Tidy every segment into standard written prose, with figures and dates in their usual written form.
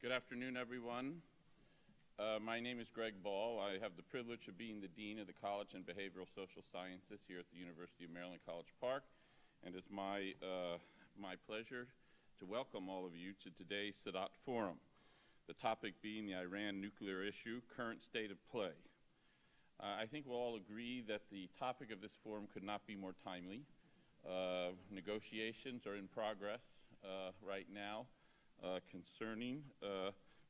Good afternoon, everyone. My name is Greg Ball. I have the privilege of being the Dean of the College in Behavioral Social Sciences here at the University of Maryland, College Park, and it's my pleasure to welcome all of you to today's Sadat Forum, the topic being the Iran nuclear issue, current state of play. I think we'll all agree that the topic of this forum could not be more timely. Negotiations are in progress right now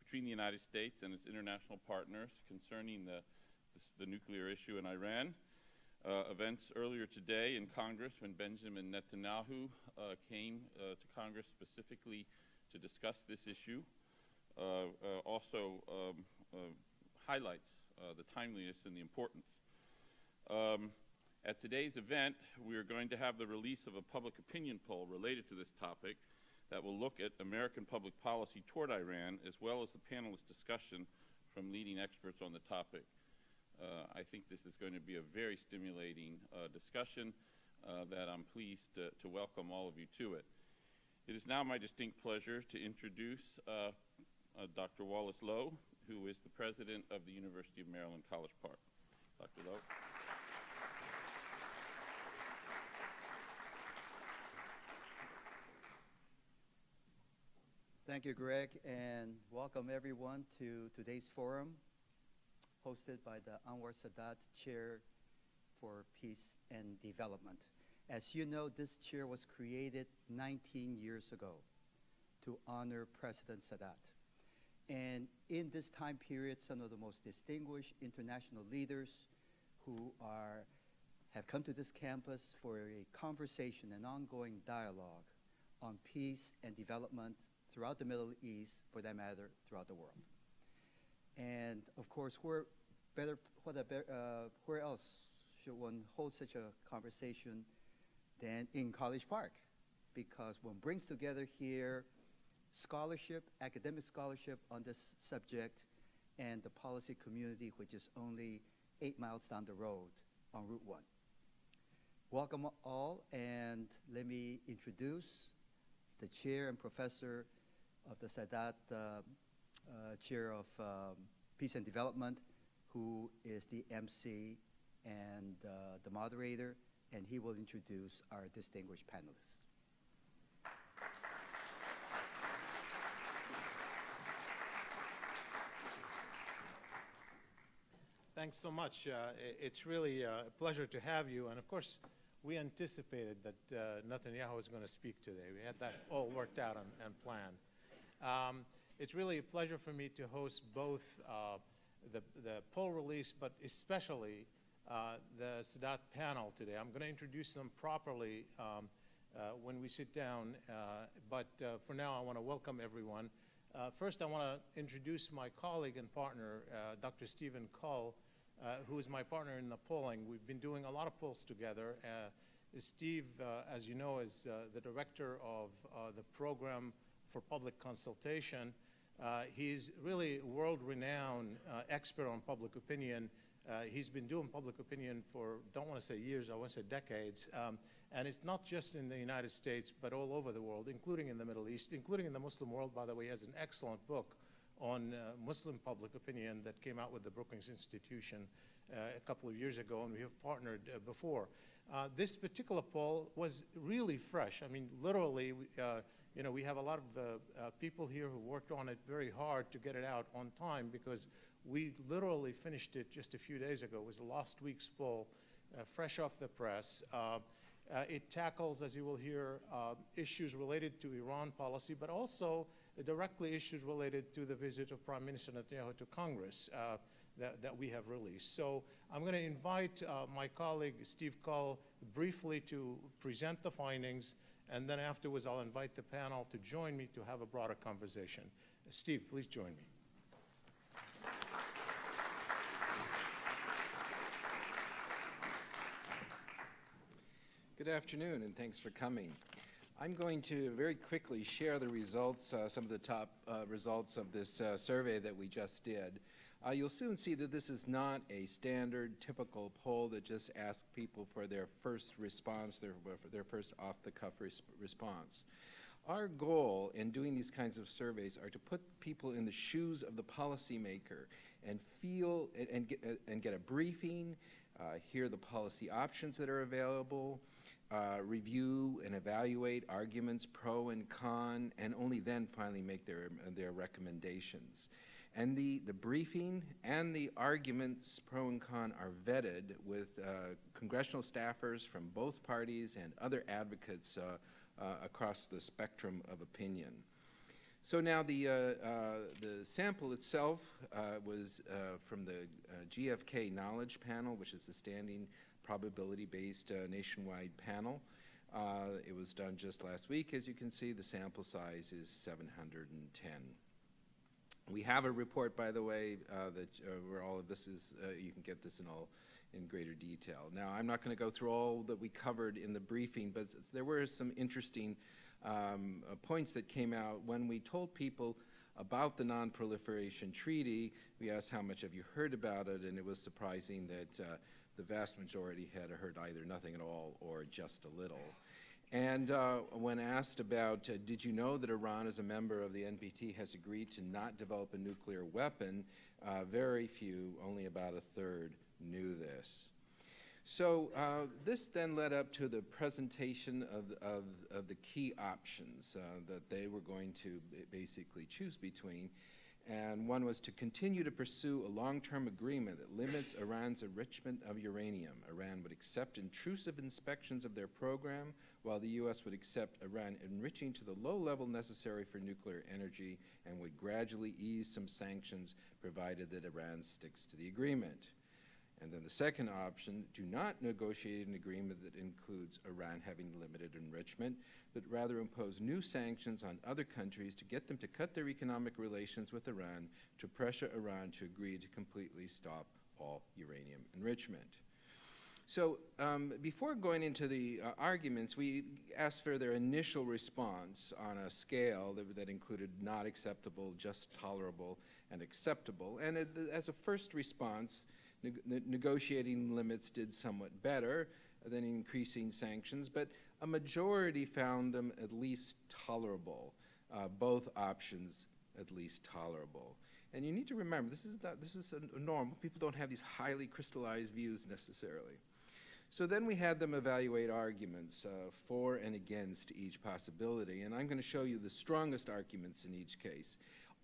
between the United States and its international partners concerning the nuclear issue in Iran. Events earlier today in Congress when Benjamin Netanyahu came to Congress specifically to discuss this issue also highlights the timeliness and the importance. At today's event, we are going to have the release of a public opinion poll related to this topic that will look at American public policy toward Iran, as well as the panelist discussion from leading experts on the topic. I think this is going to be a very stimulating discussion that I'm pleased to welcome all of you to it. It is now my distinct pleasure to introduce Dr. Wallace Lowe, who is the president of the University of Maryland, College Park. Dr. Lowe. Thank you, Greg, and welcome everyone to today's forum, hosted by the Anwar Sadat Chair for Peace and Development. As you know, this chair was created 19 years ago to honor President Sadat. And in this time period, some of the most distinguished international leaders who have come to this campus for a conversation, an ongoing dialogue on peace and development throughout the Middle East, for that matter, throughout the world. And of course, where else should one hold such a conversation than in College Park? Because one brings together here scholarship, academic scholarship on this subject, and the policy community, which is only 8 miles down the road on Route 1. Welcome all, and let me introduce the chair and professor of the Sadat Chair of Peace and Development, who is the MC and the moderator, and he will introduce our distinguished panelists. Thanks so much. It's really a pleasure to have you, and of course, we anticipated that Netanyahu was going to speak today. We had that all worked out and planned. It's really a pleasure for me to host both the poll release, but especially the Sadat panel today. I'm going to introduce them properly when we sit down, but for now I want to welcome everyone. First, I want to introduce my colleague and partner, Dr. Stephen Cull, who is my partner in the polling. We've been doing a lot of polls together. Steve, as you know, is the director of the program for public consultation. He's really a world-renowned expert on public opinion. He's been doing public opinion for, don't want to say years, I want to say decades. And it's not just in the United States, but all over the world, including in the Middle East, including in the Muslim world. By the way, he has an excellent book on Muslim public opinion that came out with the Brookings Institution a couple of years ago, and we have partnered before. This particular poll was really fresh. I mean, literally, we have a lot of people here who worked on it very hard to get it out on time, because we literally finished it just a few days ago. It was last week's poll, fresh off the press. It tackles, as you will hear, issues related to Iran policy, but also directly issues related to the visit of Prime Minister Netanyahu to Congress that we have released. So I'm going to invite my colleague, Steve Cull, briefly to present the findings, and then afterwards I'll invite the panel to join me to have a broader conversation. Steve, please join me. Good afternoon, and thanks for coming. I'm going to very quickly share the results, some of the top results of this survey that we just did. You'll soon see that this is not a standard, typical poll that just asks people for their first response, their first off-the-cuff response. Our goal in doing these kinds of surveys are to put people in the shoes of the policymaker and feel and get a briefing, hear the policy options that are available, review and evaluate arguments pro and con, and only then finally make their recommendations. And the briefing and the arguments pro and con are vetted with congressional staffers from both parties and other advocates across the spectrum of opinion. So now the sample itself was from the GFK Knowledge Panel, which is the standing probability-based nationwide panel. It was done just last week. As you can see, the sample size is 710. We have a report, by the way, where all of this is, you can get this in greater detail. Now, I'm not going to go through all that we covered in the briefing, but there were some interesting points that came out when we told people about the Non-Proliferation Treaty. We asked how much have you heard about it, and it was surprising that the vast majority had heard either nothing at all or just a little. And when asked about, did you know that Iran, as a member of the NPT, has agreed to not develop a nuclear weapon, very few, only about a third, knew this. So this then led up to the presentation of the key options that they were going to basically choose between. And one was to continue to pursue a long-term agreement that limits Iran's enrichment of uranium. Iran would accept intrusive inspections of their program, while the U.S. would accept Iran enriching to the low level necessary for nuclear energy and would gradually ease some sanctions provided that Iran sticks to the agreement. And then the second option, do not negotiate an agreement that includes Iran having limited enrichment, but rather impose new sanctions on other countries to get them to cut their economic relations with Iran, to pressure Iran to agree to completely stop all uranium enrichment. So before going into the arguments, we asked for their initial response on a scale that included not acceptable, just tolerable, and acceptable. And as a first response, negotiating limits did somewhat better than increasing sanctions, but a majority found them at least tolerable, both options at least tolerable. And you need to remember, this is a normal. People don't have these highly crystallized views necessarily. So then we had them evaluate arguments for and against each possibility, and I'm going to show you the strongest arguments in each case.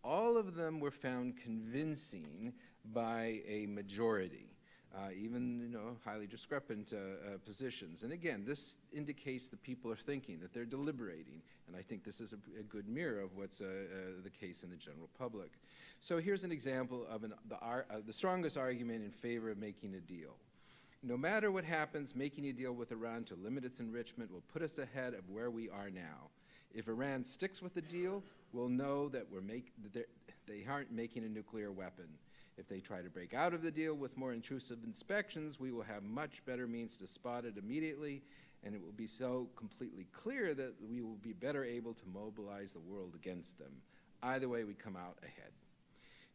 All of them were found convincing by a majority, even highly discrepant positions. And again, this indicates that people are thinking, that they're deliberating, and I think this is a good mirror of what's the case in the general public. So here's an example of the strongest argument in favor of making a deal. No matter what happens, making a deal with Iran to limit its enrichment will put us ahead of where we are now. If Iran sticks with the deal, we'll know that they aren't making a nuclear weapon. If they try to break out of the deal with more intrusive inspections, we will have much better means to spot it immediately, and it will be so completely clear that we will be better able to mobilize the world against them. Either way, we come out ahead.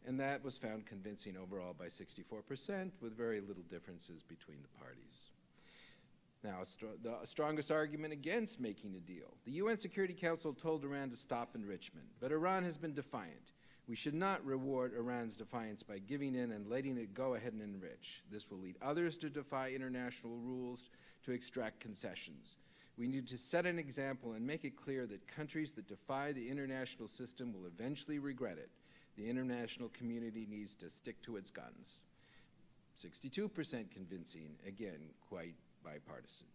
And that was found convincing overall by 64%, with very little differences between the parties. Now, the strongest argument against making a deal. The UN Security Council told Iran to stop enrichment, but Iran has been defiant. We should not reward Iran's defiance by giving in and letting it go ahead and enrich. This will lead others to defy international rules to extract concessions. We need to set an example and make it clear that countries that defy the international system will eventually regret it. The international community needs to stick to its guns. 62% convincing, again, quite bipartisan.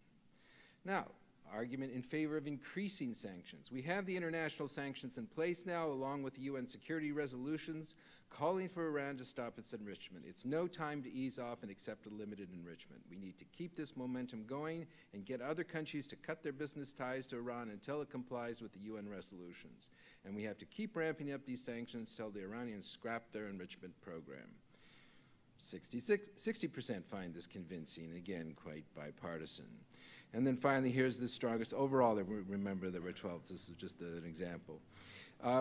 Now, argument in favor of increasing sanctions. We have the international sanctions in place now, along with the UN security resolutions, calling for Iran to stop its enrichment. It's no time to ease off and accept a limited enrichment. We need to keep this momentum going and get other countries to cut their business ties to Iran until it complies with the UN resolutions. And we have to keep ramping up these sanctions until the Iranians scrap their enrichment program. 60% find this convincing, again, quite bipartisan. And then finally, here's the strongest. Overall, remember there were 12. This is just an example.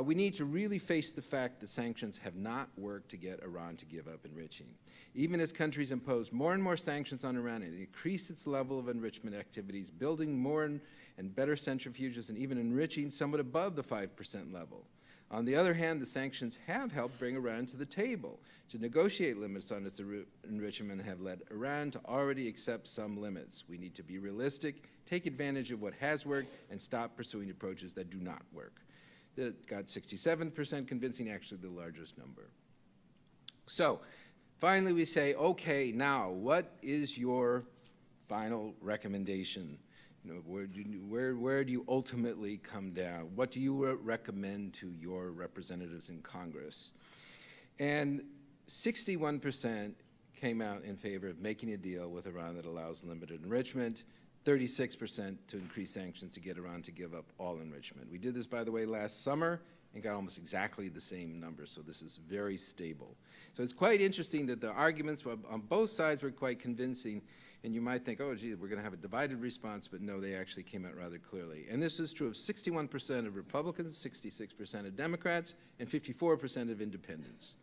We need to really face the fact that sanctions have not worked to get Iran to give up enriching. Even as countries impose more and more sanctions on Iran and increase its level of enrichment activities, building more and better centrifuges and even enriching somewhat above the 5% level. On the other hand, the sanctions have helped bring Iran to the table to negotiate limits on its enrichment and have led Iran to already accept some limits. We need to be realistic, take advantage of what has worked, and stop pursuing approaches that do not work. That got 67% convincing, actually the largest number. So, finally we say, okay, now what is your final recommendation? You know, where do you ultimately come down? What do you recommend to your representatives in Congress? And 61% came out in favor of making a deal with Iran that allows limited enrichment, 36% to increase sanctions to get Iran to give up all enrichment. We did this, by the way, last summer and got almost exactly the same numbers, so this is very stable. So it's quite interesting that the arguments on both sides were quite convincing, and you might think, oh, gee, we're going to have a divided response, but no, they actually came out rather clearly. And this is true of 61% of Republicans, 66% of Democrats, and 54% of independents.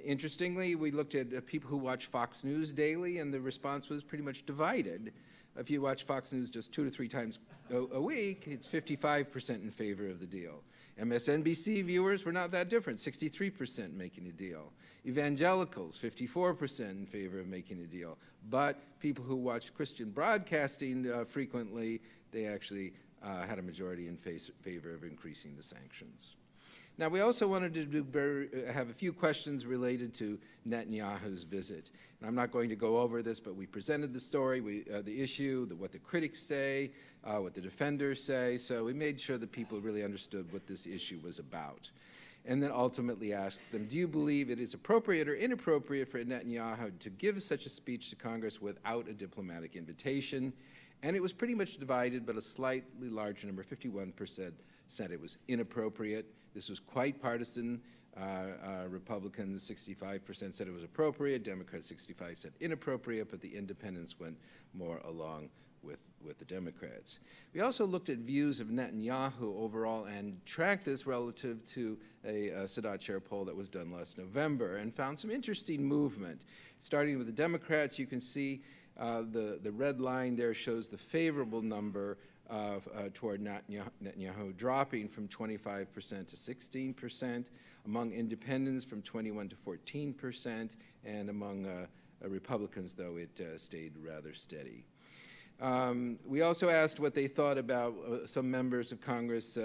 Interestingly, we looked at people who watch Fox News daily, and the response was pretty much divided. If you watch Fox News just 2 to 3 times a week, it's 55% in favor of the deal. MSNBC viewers were not that different, 63% making a deal. Evangelicals, 54% in favor of making a deal. But people who watch Christian broadcasting frequently, they actually had a majority in favor of increasing the sanctions. Now, we also wanted to have a few questions related to Netanyahu's visit. And I'm not going to go over this, but we presented the story, the issue, what the critics say, what the defenders say. So we made sure that people really understood what this issue was about. And then ultimately asked them, do you believe it is appropriate or inappropriate for Netanyahu to give such a speech to Congress without a diplomatic invitation? And it was pretty much divided, but a slightly larger number, 51%, said it was inappropriate. This was quite partisan. Republicans, 65% said it was appropriate. Democrats, 65% said inappropriate, but the independents went more along with the Democrats. We also looked at views of Netanyahu overall and tracked this relative to a Sadat chair poll that was done last November and found some interesting movement. Starting with the Democrats, you can see the red line there shows the favorable number toward Netanyahu dropping from 25% to 16%, among independents from 21% to 14%, and among Republicans, though, it stayed rather steady. We also asked what they thought about some members of Congress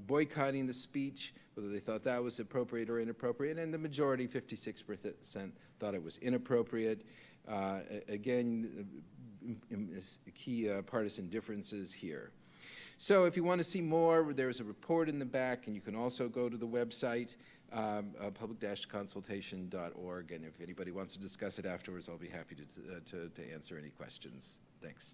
boycotting the speech, whether they thought that was appropriate or inappropriate, and the majority, 56%, thought it was inappropriate. Again, key partisan differences here. So if you want to see more, there's a report in the back, and you can also go to the website, public-consultation.org, and if anybody wants to discuss it afterwards, I'll be happy to answer any questions. Thanks.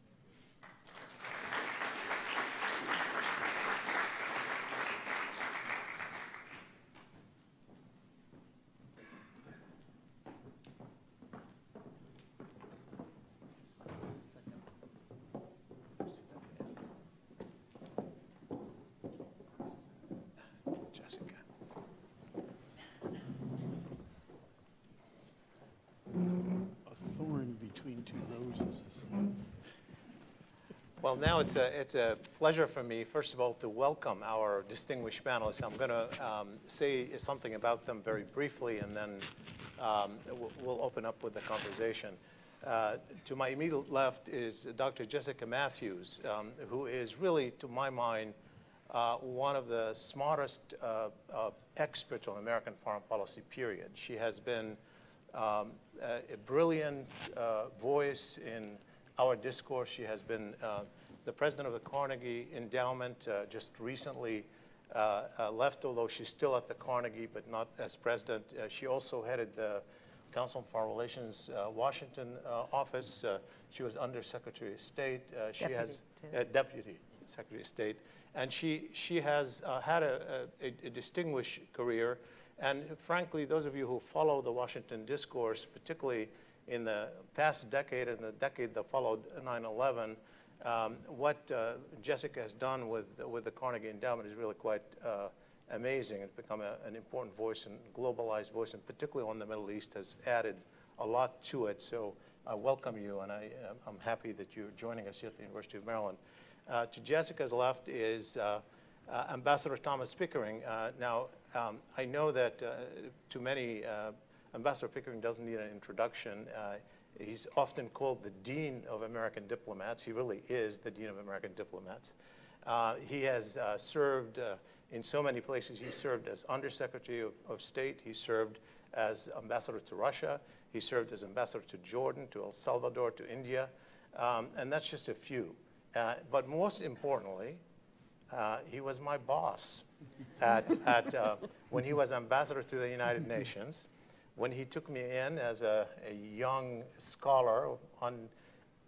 Well, now it's a pleasure for me, first of all, to welcome our distinguished panelists. I'm going to say something about them very briefly, and then we'll open up with the conversation. To my immediate left is Dr. Jessica Mathews, who is really, to my mind, one of the smartest experts on American foreign policy, period. She has been a brilliant voice in our discourse. She has been the president of the Carnegie Endowment, just recently left, although she's still at the Carnegie, but not as president. She also headed the Council on Foreign Relations Washington office. She was Under Secretary of State. She has Deputy Secretary of State. And she has had a distinguished career. And frankly, those of you who follow the Washington discourse, particularly in the past decade and the decade that followed 9/11, What Jessica has done with the Carnegie Endowment is really quite amazing. It's become an important voice and globalized voice, and particularly on the Middle East has added a lot to it. So I welcome you, and I'm happy that you're joining us here at the University of Maryland. To Jessica's left is Ambassador Thomas Pickering. Now, I know that to many, Ambassador Pickering doesn't need an introduction. He's often called the Dean of American Diplomats. He really is the Dean of American Diplomats. He has served in so many places. He served as Undersecretary of State. He served as Ambassador to Russia. He served as Ambassador to Jordan, to El Salvador, to India. And that's just a few. But most importantly, he was my boss when he was Ambassador to the United Nations. When he took me in as a young scholar,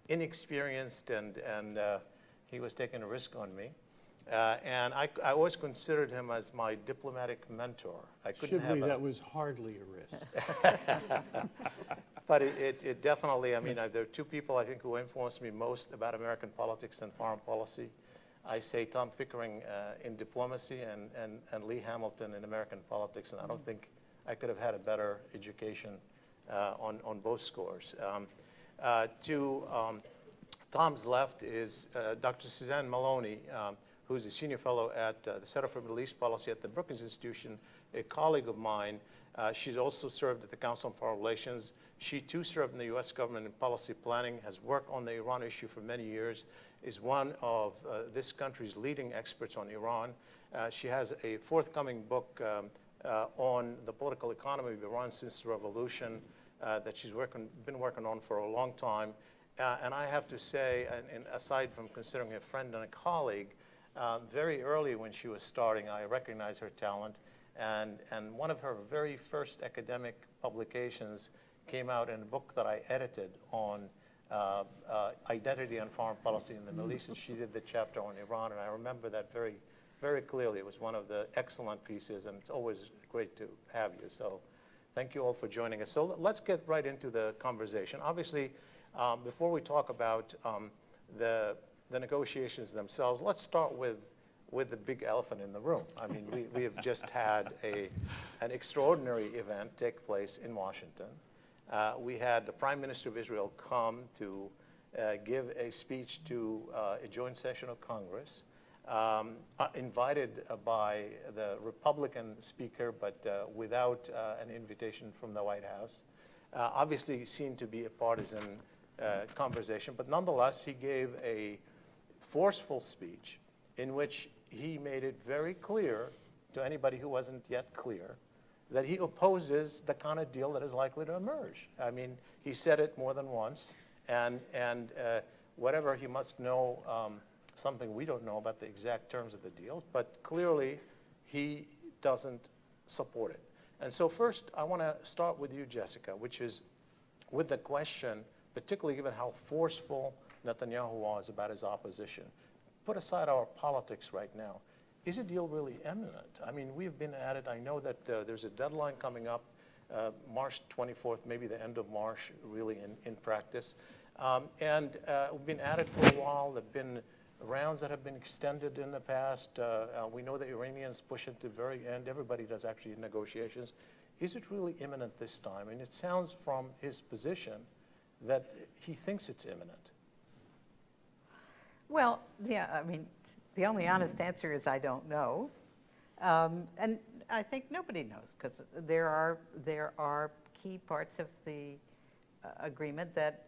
inexperienced, and he was taking a risk on me. And I always considered him as my diplomatic mentor. I couldn't Shibley, have that was hardly a risk. But it definitely, I mean, there are two people I think who influenced me most about American politics and foreign policy. I say Tom Pickering in diplomacy and Lee Hamilton in American politics, and I don't think I could have had a better education on both scores. To Tom's left is Dr. Suzanne Maloney, who's a senior fellow at the Center for Middle East Policy at the Brookings Institution, a colleague of mine. She's also served at the Council on Foreign Relations. She too served in the U.S. government in policy planning, has worked on the Iran issue for many years, is one of this country's leading experts on Iran. She has a forthcoming book on the political economy of Iran since the revolution that she's been working on for a long time. And I have to say, and aside from considering her a friend and a colleague, very early when she was starting, I recognized her talent. And one of her very first academic publications came out in a book that I edited on identity and foreign policy in the Middle East. And she did the chapter on Iran, and I remember that very, very clearly. It was one of the excellent pieces, and it's always great to have you. So thank you all for joining us. So let's get right into the conversation. Obviously, before we talk about the negotiations themselves, let's start with the big elephant in the room. I mean, we have just had an extraordinary event take place in Washington. We had the Prime Minister of Israel come to give a speech to a joint session of Congress, invited by the Republican speaker, but without an invitation from the White House. Obviously seen to be a partisan conversation, but nonetheless, he gave a forceful speech in which he made it very clear to anybody who wasn't yet clear that he opposes the kind of deal that is likely to emerge. I mean, he said it more than once, and whatever he must know, something we don't know about the exact terms of the deal, but clearly he doesn't support it. And so first, I want to start with you, Jessica, which is with the question, particularly given how forceful Netanyahu was about his opposition. Put aside our politics right now. Is a deal really imminent? I mean, we've been at it. I know that there's a deadline coming up, March 24th, maybe the end of March, really in practice. And we've been at it for a while. There have been rounds that have been extended in the past. We know the Iranians push it to the very end. Everybody does actually negotiations. Is it really imminent this time? And it sounds from his position that he thinks it's imminent. Well, yeah, I mean, the only honest answer is I don't know. And I think nobody knows, because there are key parts of the agreement that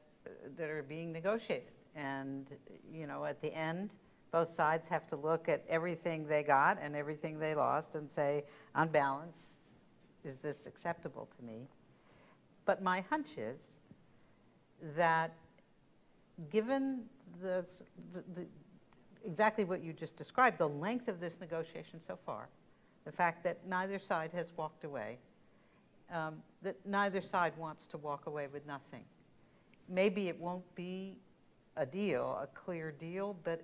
are being negotiated. And, you know, at the end, both sides have to look at everything they got and everything they lost and say, on balance, is this acceptable to me? But my hunch is that given exactly what you just described, the length of this negotiation so far, the fact that neither side has walked away, that neither side wants to walk away with nothing. Maybe it won't be a deal, a clear deal, but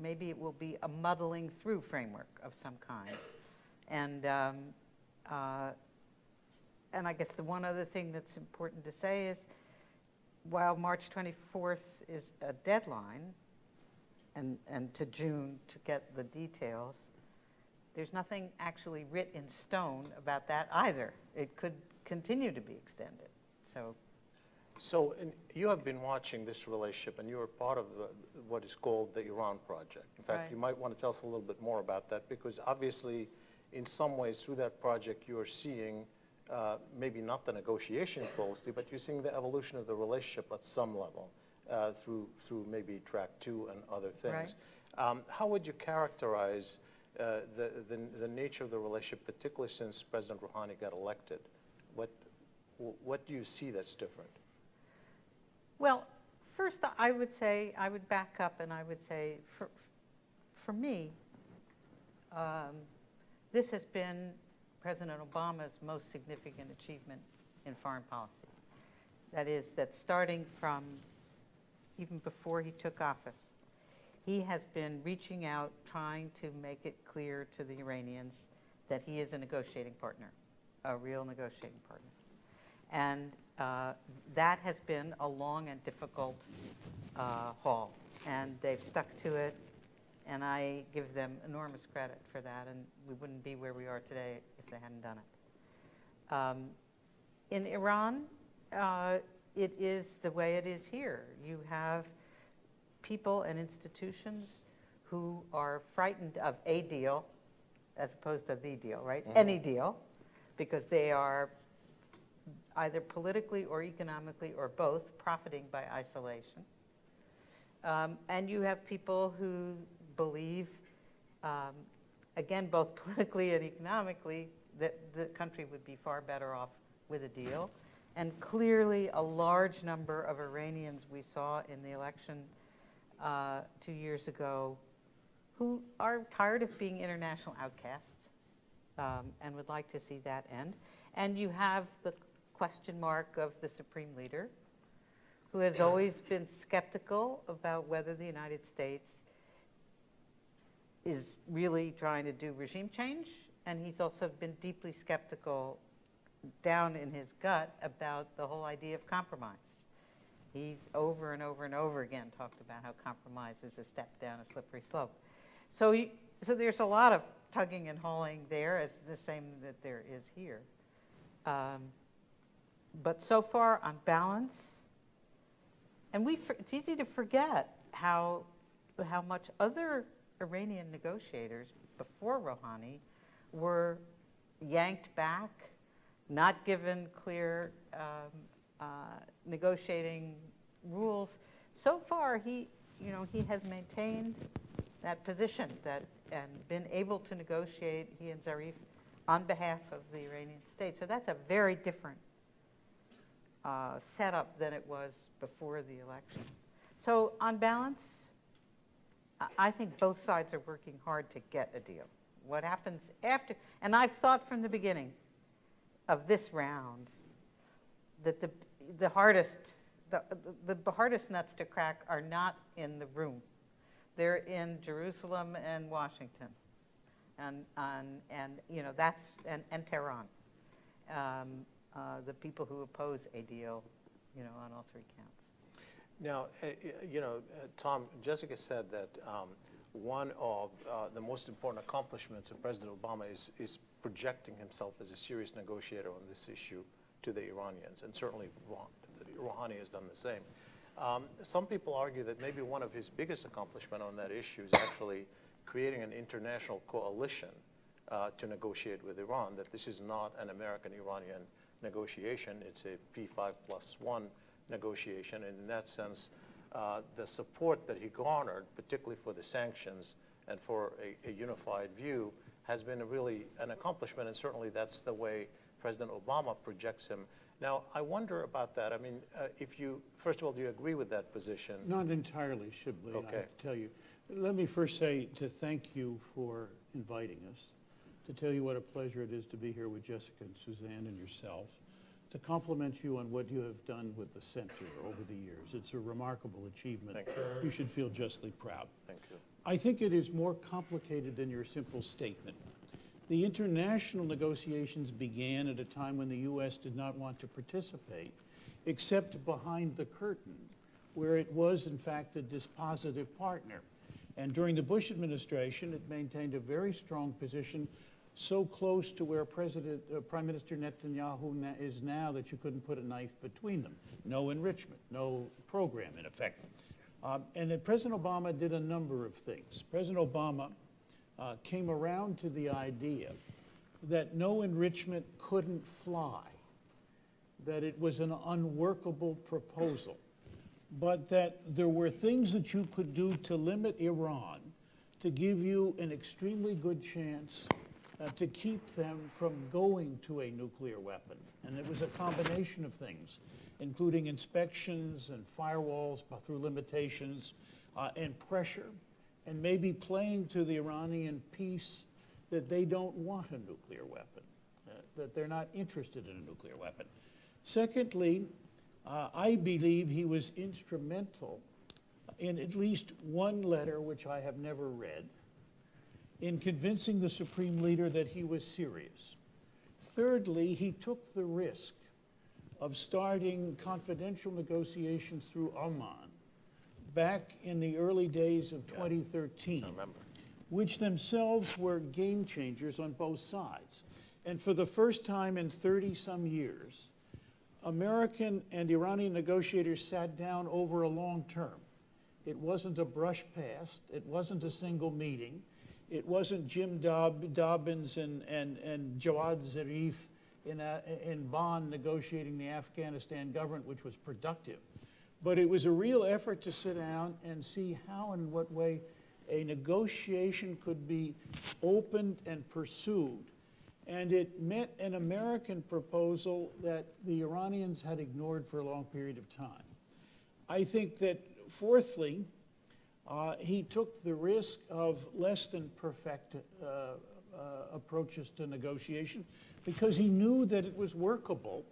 maybe it will be a muddling through framework of some kind. And I guess the one other thing that's important to say is, while March 24th is a deadline, and to June to get the details. There's nothing actually writ in stone about that either. It could continue to be extended. So you have been watching this relationship, and you are part of what is called the Iran Project. In fact, Right. you might want to tell us a little bit more about that, because obviously, in some ways, through that project, you are seeing maybe not the negotiation closely, but you're seeing the evolution of the relationship at some level through maybe track 2 and other things. Right. How would you characterize the nature of the relationship, particularly since President Rouhani got elected? What do you see that's different? Well, first I would say, I would back up and I would say, for me, this has been President Obama's most significant achievement in foreign policy. That is, that starting from even before he took office, he has been reaching out, trying to make it clear to the Iranians that he is a negotiating partner, a real negotiating partner. And that has been a long and difficult haul, and they've stuck to it, and I give them enormous credit for that, and we wouldn't be where we are today if they hadn't done it. In Iran, it is the way it is here. You have people and institutions who are frightened of a deal as opposed to the deal, right? Mm-hmm. Any deal, because they are either politically or economically or both profiting by isolation. And you have people who believe, again, both politically and economically, that the country would be far better off with a deal. And clearly a large number of Iranians we saw in the election 2 years ago who are tired of being international outcasts and would like to see that end. And you have the question mark of the Supreme Leader, who has always been skeptical about whether the United States is really trying to do regime change, and he's also been deeply skeptical down in his gut about the whole idea of compromise. He's over and over and over again talked about how compromise is a step down a slippery slope. So there's a lot of tugging and hauling there, as the same that there is here. But so far, on balance, and it's easy to forget how much other Iranian negotiators before Rouhani were yanked back, not given clear negotiating rules. So far, he has maintained that position and been able to negotiate, he and Zarif, on behalf of the Iranian state. So that's a very different setup than it was before the election. So on balance, I think both sides are working hard to get a deal. What happens after, and I've thought from the beginning of this round that the hardest nuts to crack are not in the room. They're in Jerusalem and Washington, and Tehran. The people who oppose a deal, on all three counts. Now, Tom, Jessica said that one of the most important accomplishments of President Obama is projecting himself as a serious negotiator on this issue to the Iranians, and certainly Rouhani has done the same. Some people argue that maybe one of his biggest accomplishments on that issue is actually creating an international coalition to negotiate with Iran, that this is not an American-Iranian negotiation, it's a P5+1 negotiation, and in that sense, the support that he garnered, particularly for the sanctions and for a unified view, has been really an accomplishment, and certainly that's the way President Obama projects him. Now, I wonder about that. I mean, first of all, do you agree with that position? Not entirely, Shibley, Okay. I have to tell you. Let me first say to thank you for inviting us, to tell you what a pleasure it is to be here with Jessica and Suzanne and yourself, to compliment you on what you have done with the center over the years. It's a remarkable achievement. Thank you. You should feel justly proud. Thank you. I think it is more complicated than your simple statement. The international negotiations began at a time when the U.S. did not want to participate, except behind the curtain, where it was, in fact, a dispositive partner. And during the Bush administration, it maintained a very strong position, so close to where Prime Minister Netanyahu is now that you couldn't put a knife between them. No enrichment, no program, in effect. And then President Obama did a number of things. President Obama came around to the idea that no enrichment couldn't fly, that it was an unworkable proposal, but that there were things that you could do to limit Iran to give you an extremely good chance to keep them from going to a nuclear weapon. And it was a combination of things, including inspections and firewalls through limitations and pressure, and maybe playing to the Iranian piece that they don't want a nuclear weapon, that they're not interested in a nuclear weapon. Secondly, I believe he was instrumental in at least one letter, which I have never read, in convincing the Supreme Leader that he was serious. Thirdly, he took the risk of starting confidential negotiations through Oman back in the early days of 2013, which themselves were game changers on both sides. And for the first time in 30-some years, American and Iranian negotiators sat down over a long term. It wasn't a brush past. It wasn't a single meeting. It wasn't Jim Dobbins and Jawad Zarif in Bonn negotiating the Afghanistan government, which was productive. But it was a real effort to sit down and see how and in what way a negotiation could be opened and pursued. And it met an American proposal that the Iranians had ignored for a long period of time. I think that, fourthly, he took the risk of less than perfect approaches to negotiation because he knew that it was workable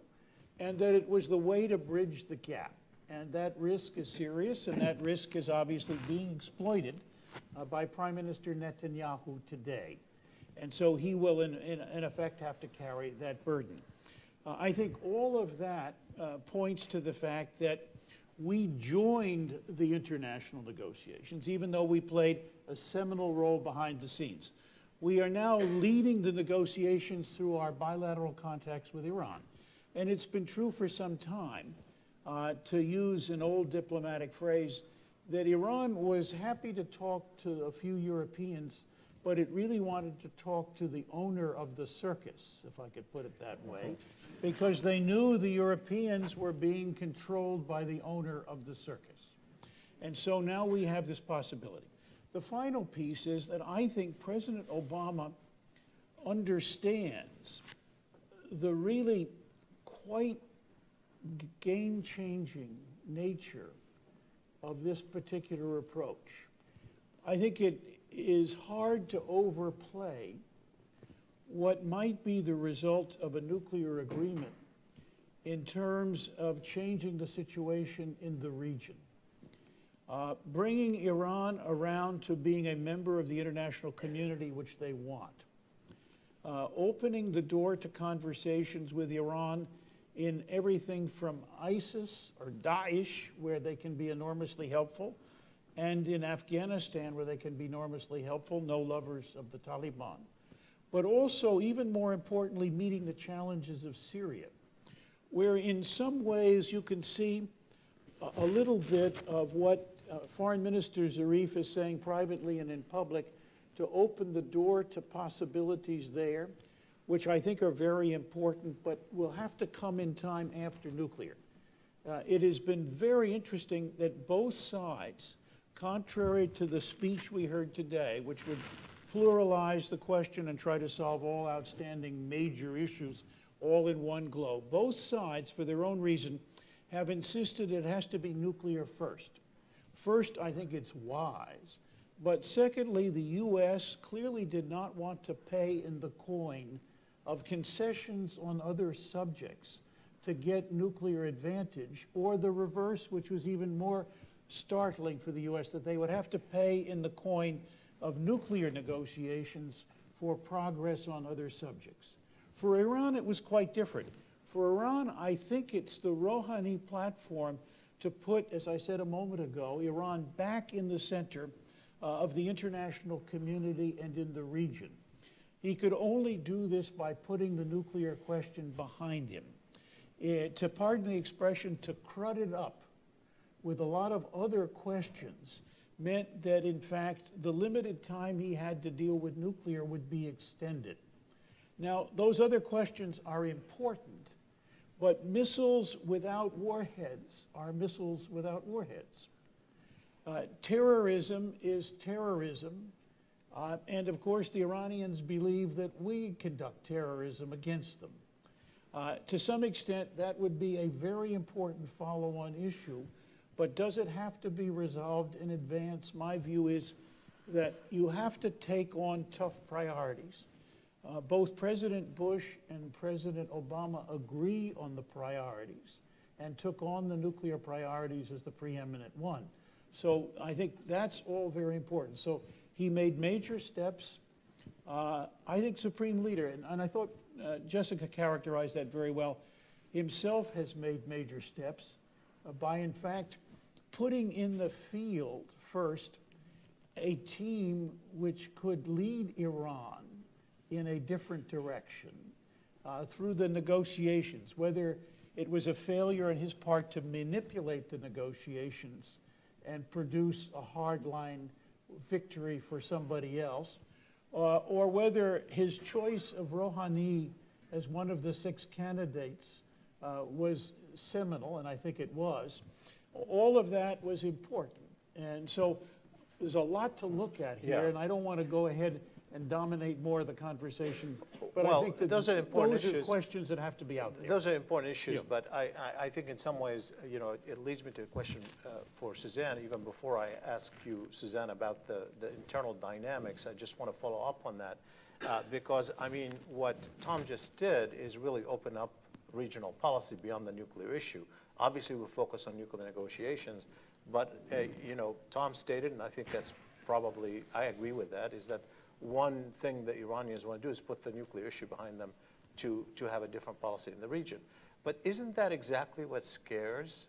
and that it was the way to bridge the gap. And that risk is serious, and that risk is obviously being exploited by Prime Minister Netanyahu today. And so he will, in effect, have to carry that burden. I think all of that points to the fact that we joined the international negotiations, even though we played a seminal role behind the scenes. We are now leading the negotiations through our bilateral contacts with Iran. And it's been true for some time, to use an old diplomatic phrase, that Iran was happy to talk to a few Europeans, but it really wanted to talk to the owner of the circus, if I could put it that way, because they knew the Europeans were being controlled by the owner of the circus. And so now we have this possibility. The final piece is that I think President Obama understands the really quite game-changing nature of this particular approach. I think it is hard to overplay what might be the result of a nuclear agreement in terms of changing the situation in the region. Bringing Iran around to being a member of the international community, which they want. Opening the door to conversations with Iran in everything from ISIS or Daesh, where they can be enormously helpful, and in Afghanistan, where they can be enormously helpful, no lovers of the Taliban. But also, even more importantly, meeting the challenges of Syria, where in some ways you can see a little bit of what Foreign Minister Zarif is saying privately and in public to open the door to possibilities there, which I think are very important, but will have to come in time after nuclear. It has been very interesting that both sides, contrary to the speech we heard today, which would pluralize the question and try to solve all outstanding major issues all in one globe, both sides, for their own reason, have insisted it has to be nuclear first. First, I think it's wise. But secondly, the U.S. clearly did not want to pay in the coin of concessions on other subjects to get nuclear advantage, or the reverse, which was even more startling for the U.S., that they would have to pay in the coin of nuclear negotiations for progress on other subjects. For Iran, it was quite different. For Iran, I think it's the Rouhani platform to put, as I said a moment ago, Iran back in the center of the international community and in the region. He could only do this by putting the nuclear question behind him. To pardon the expression, to crud it up with a lot of other questions meant that, in fact, the limited time he had to deal with nuclear would be extended. Now, those other questions are important, but missiles without warheads are missiles without warheads. Terrorism is terrorism, and of course the Iranians believe that we conduct terrorism against them. To some extent, that would be a very important follow-on issue, but does it have to be resolved in advance? My view is that you have to take on tough priorities. Both President Bush and President Obama agree on the priorities and took on the nuclear priorities as the preeminent one. So I think that's all very important. So he made major steps. I think Supreme Leader, and I thought Jessica characterized that very well, himself has made major steps by, in fact, putting in the field first a team which could lead Iran in a different direction through the negotiations, whether it was a failure on his part to manipulate the negotiations and produce a hardline victory for somebody else, or whether his choice of Rouhani as one of the 6 candidates was seminal, and I think it was. All of that was important. And so there's a lot to look at here, Yeah. and I don't want to go ahead and dominate more of the conversation, but Well, I think that those are important those are issues. questions that have to be out there. Those are important issues, Yeah. but I think in some ways, it leads me to a question for Suzanne. Even before I ask you, Suzanne, about the internal dynamics, I just want to follow up on that because, I mean, what Tom just did is really open up regional policy beyond the nuclear issue. Obviously, we focus on nuclear negotiations, but, Tom stated, and I think that's probably, I agree with that, is that one thing the Iranians want to do is put the nuclear issue behind them to have a different policy in the region. But isn't that exactly what scares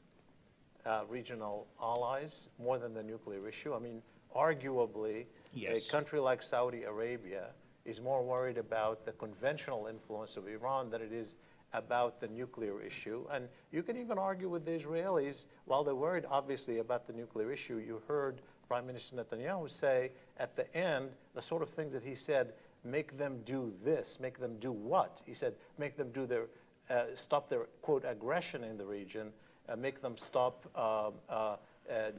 regional allies more than the nuclear issue? I mean, arguably, Yes. a country like Saudi Arabia is more worried about the conventional influence of Iran than it is about the nuclear issue. And you can even argue with the Israelis, while they're worried, obviously, about the nuclear issue, you heard Prime Minister Netanyahu say at the end, the sort of things that he said, make them do this, make them do what? He said, make them do their, stop their, quote, aggression in the region, make them stop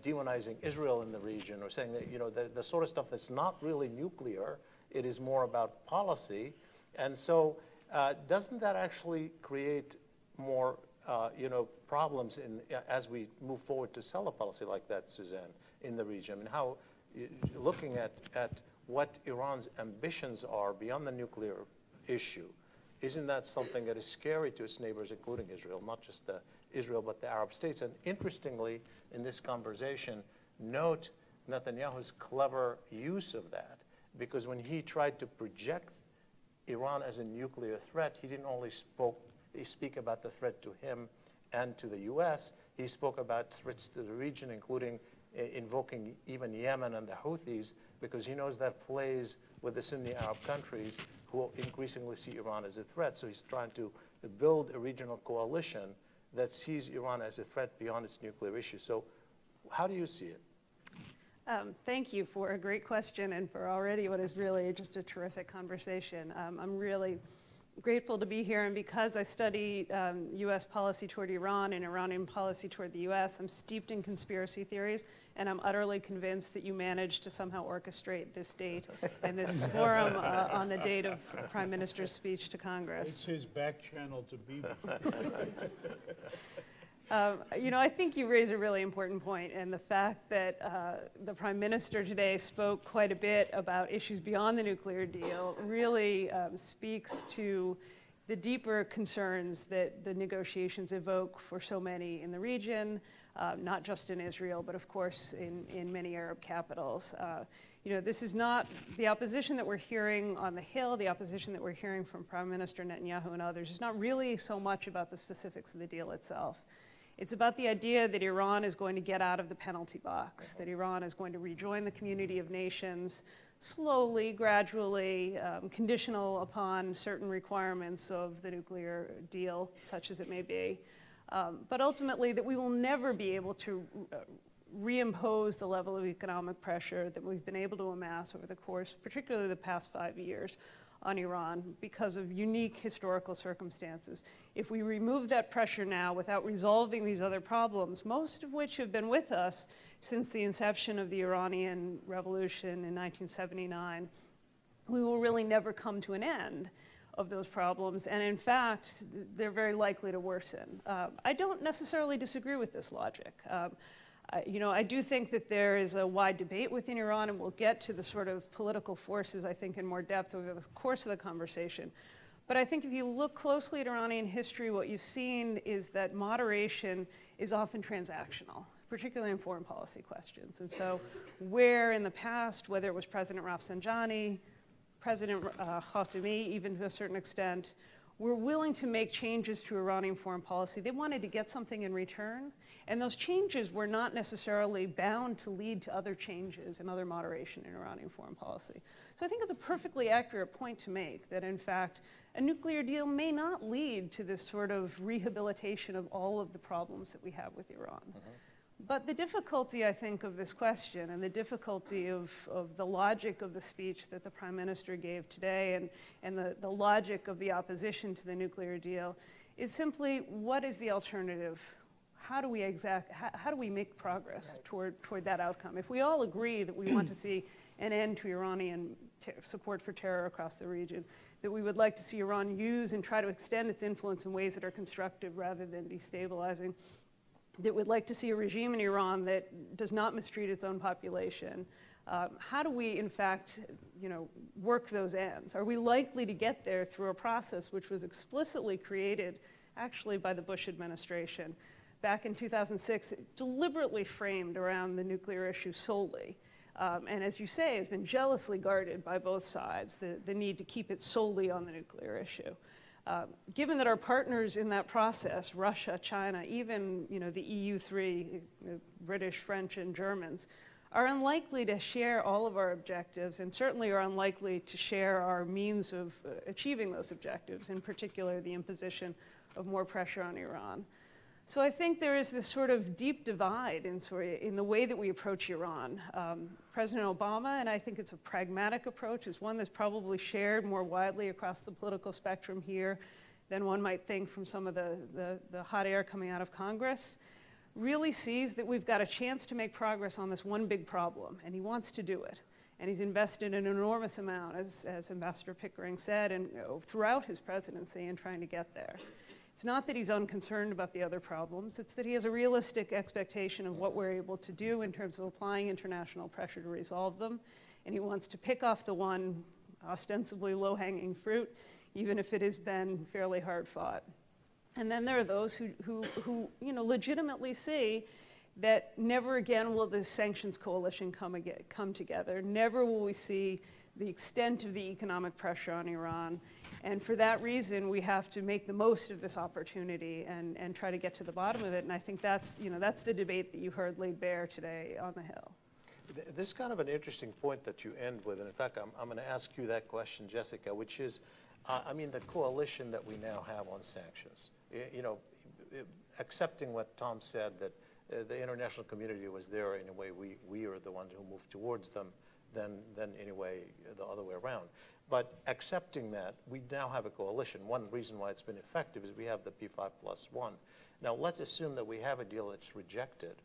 demonizing Israel in the region, or saying that, the sort of stuff that's not really nuclear, it is more about policy. And so doesn't that actually create more problems as we move forward to sell a policy like that, Suzanne, in the region? I mean, how, looking at what Iran's ambitions are beyond the nuclear issue, isn't that something that is scary to its neighbors, including Israel, not just Israel, but the Arab states? And interestingly, in this conversation, note Netanyahu's clever use of that, because when he tried to project Iran as a nuclear threat, he didn't only speak about the threat to him and to the U.S., he spoke about threats to the region, including invoking even Yemen and the Houthis, because he knows that plays with the Sunni Arab countries who increasingly see Iran as a threat. So he's trying to build a regional coalition that sees Iran as a threat beyond its nuclear issue. So how do you see it? Thank you for a great question and for already what is really just a terrific conversation. I'm really grateful to be here, and because I study U.S. policy toward Iran and Iranian policy toward the U.S., I'm steeped in conspiracy theories, and I'm utterly convinced that you managed to somehow orchestrate this date and this forum on the date of Prime Minister's speech to Congress. It's his back channel to be. I think you raise a really important point, and the fact that the Prime Minister today spoke quite a bit about issues beyond the nuclear deal really speaks to the deeper concerns that the negotiations evoke for so many in the region, not just in Israel, but of course in many Arab capitals. This is not the opposition that we're hearing on the Hill, the opposition that we're hearing from Prime Minister Netanyahu and others is not really so much about the specifics of the deal itself. It's about the idea that Iran is going to get out of the penalty box, that Iran is going to rejoin the community of nations slowly, gradually, conditional upon certain requirements of the nuclear deal, such as it may be. But ultimately, that we will never be able to reimpose the level of economic pressure that we've been able to amass over the course, particularly the past 5 years, on Iran because of unique historical circumstances. If we remove that pressure now without resolving these other problems, most of which have been with us since the inception of the Iranian Revolution in 1979, we will really never come to an end of those problems, and in fact, they're very likely to worsen. I don't necessarily disagree with this logic. I do think that there is a wide debate within Iran, and we'll get to the sort of political forces, I think, in more depth over the course of the conversation. But I think if you look closely at Iranian history, what you've seen is that moderation is often transactional, particularly in foreign policy questions. And so where in the past, whether it was President Rafsanjani, President Khatami, even to a certain extent, were willing to make changes to Iranian foreign policy, they wanted to get something in return. And those changes were not necessarily bound to lead to other changes and other moderation in Iranian foreign policy. So I think it's a perfectly accurate point to make that, in fact, a nuclear deal may not lead to this sort of rehabilitation of all of the problems that we have with Iran. But the difficulty, I think, of this question and the difficulty of the logic of the speech that the Prime Minister gave today and the logic of the opposition to the nuclear deal is simply, what is the alternative? How do we make progress toward that outcome? If we all agree that we want to see an end to Iranian support for terror across the region, that we would like to see Iran use and try to extend its influence in ways that are constructive rather than destabilizing, that we'd like to see a regime in Iran that does not mistreat its own population, how do we, in fact, work those ends? Are we likely to get there through a process which was explicitly created, actually, by the Bush administration back in 2006, deliberately framed around the nuclear issue solely? And as you say, has been jealously guarded by both sides, the need to keep it solely on the nuclear issue. Given that our partners in that process, Russia, China, even the EU3, British, French, and Germans, are unlikely to share all of our objectives and certainly are unlikely to share our means of achieving those objectives, in particular the imposition of more pressure on Iran. So I think there is this sort of deep divide in the way that we approach Iran. President Obama, and I think it's a pragmatic approach, is one that's probably shared more widely across the political spectrum here than one might think from some of the hot air coming out of Congress, really sees that we've got a chance to make progress on this one big problem, and he wants to do it. And he's invested an enormous amount, as Ambassador Pickering said, and throughout his presidency in trying to get there. It's not that he's unconcerned about the other problems, it's that he has a realistic expectation of what we're able to do in terms of applying international pressure to resolve them, and he wants to pick off the one ostensibly low-hanging fruit, even if it has been fairly hard-fought. And then there are those who legitimately see that never again will this sanctions coalition come together, never will we see the extent of the economic pressure on Iran. And for that reason, we have to make the most of this opportunity and try to get to the bottom of it. And I think that's the debate that you heard laid bare today on the Hill. This is kind of an interesting point that you end with. And in fact, I'm going to ask you that question, Jessica, which is, the coalition that we now have on sanctions. Accepting what Tom said, that the international community was there in a way, we are the ones who moved towards them, then anyway, the other way around. But accepting that, we now have a coalition. One reason why it's been effective is we have the P5+1. Now, let's assume that we have a deal that's rejected.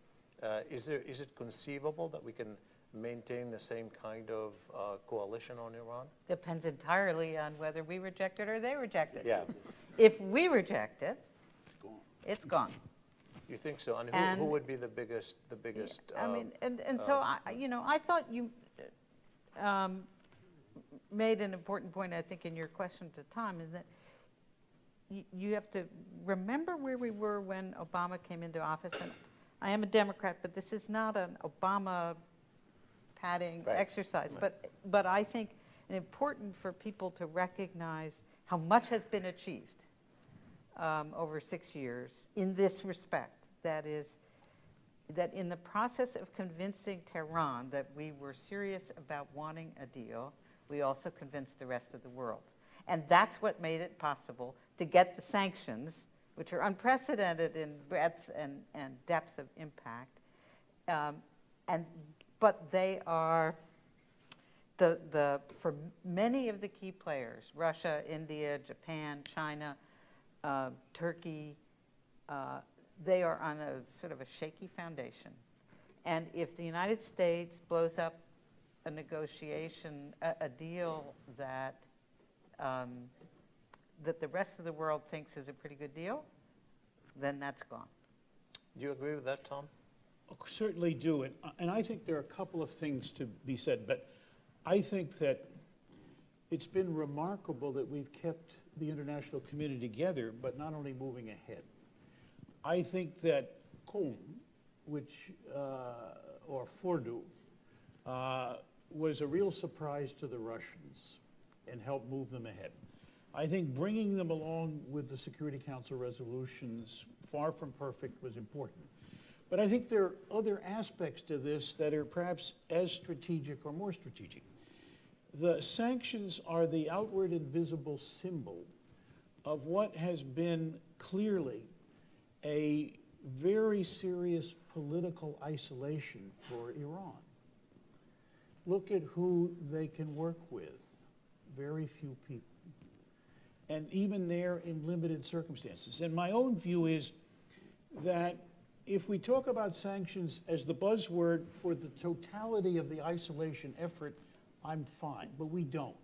Is it conceivable that we can maintain the same kind of coalition on Iran? Depends entirely on whether we reject it or they reject it. Yeah. If we reject it, it's gone. You think so? And who would be the biggest? So I thought you made an important point, I think, in your question to Tom, is that you have to remember where we were when Obama came into office. And I am a Democrat, but this is not an Obama padding exercise. Right. But I think it's important for people to recognize how much has been achieved over 6 years in this respect, that in the process of convincing Tehran that we were serious about wanting a deal, we also convinced the rest of the world. And that's what made it possible to get the sanctions, which are unprecedented in breadth and depth of impact. But they are, for many of the key players, Russia, India, Japan, China, Turkey, they are on a sort of a shaky foundation. And if the United States blows up a negotiation, a deal that the rest of the world thinks is a pretty good deal, then that's gone. Do you agree with that, Tom? Certainly do, and I think there are a couple of things to be said, but I think that it's been remarkable that we've kept the international community together, but not only moving ahead. I think that Qom, or Fordo, was a real surprise to the Russians and helped move them ahead. I think bringing them along with the Security Council resolutions, far from perfect, was important. But I think there are other aspects to this that are perhaps as strategic or more strategic. The sanctions are the outward and visible symbol of what has been clearly a very serious political isolation for Iran. Look at who they can work with. Very few people. And even there in limited circumstances. And my own view is that if we talk about sanctions as the buzzword for the totality of the isolation effort, I'm fine, but we don't.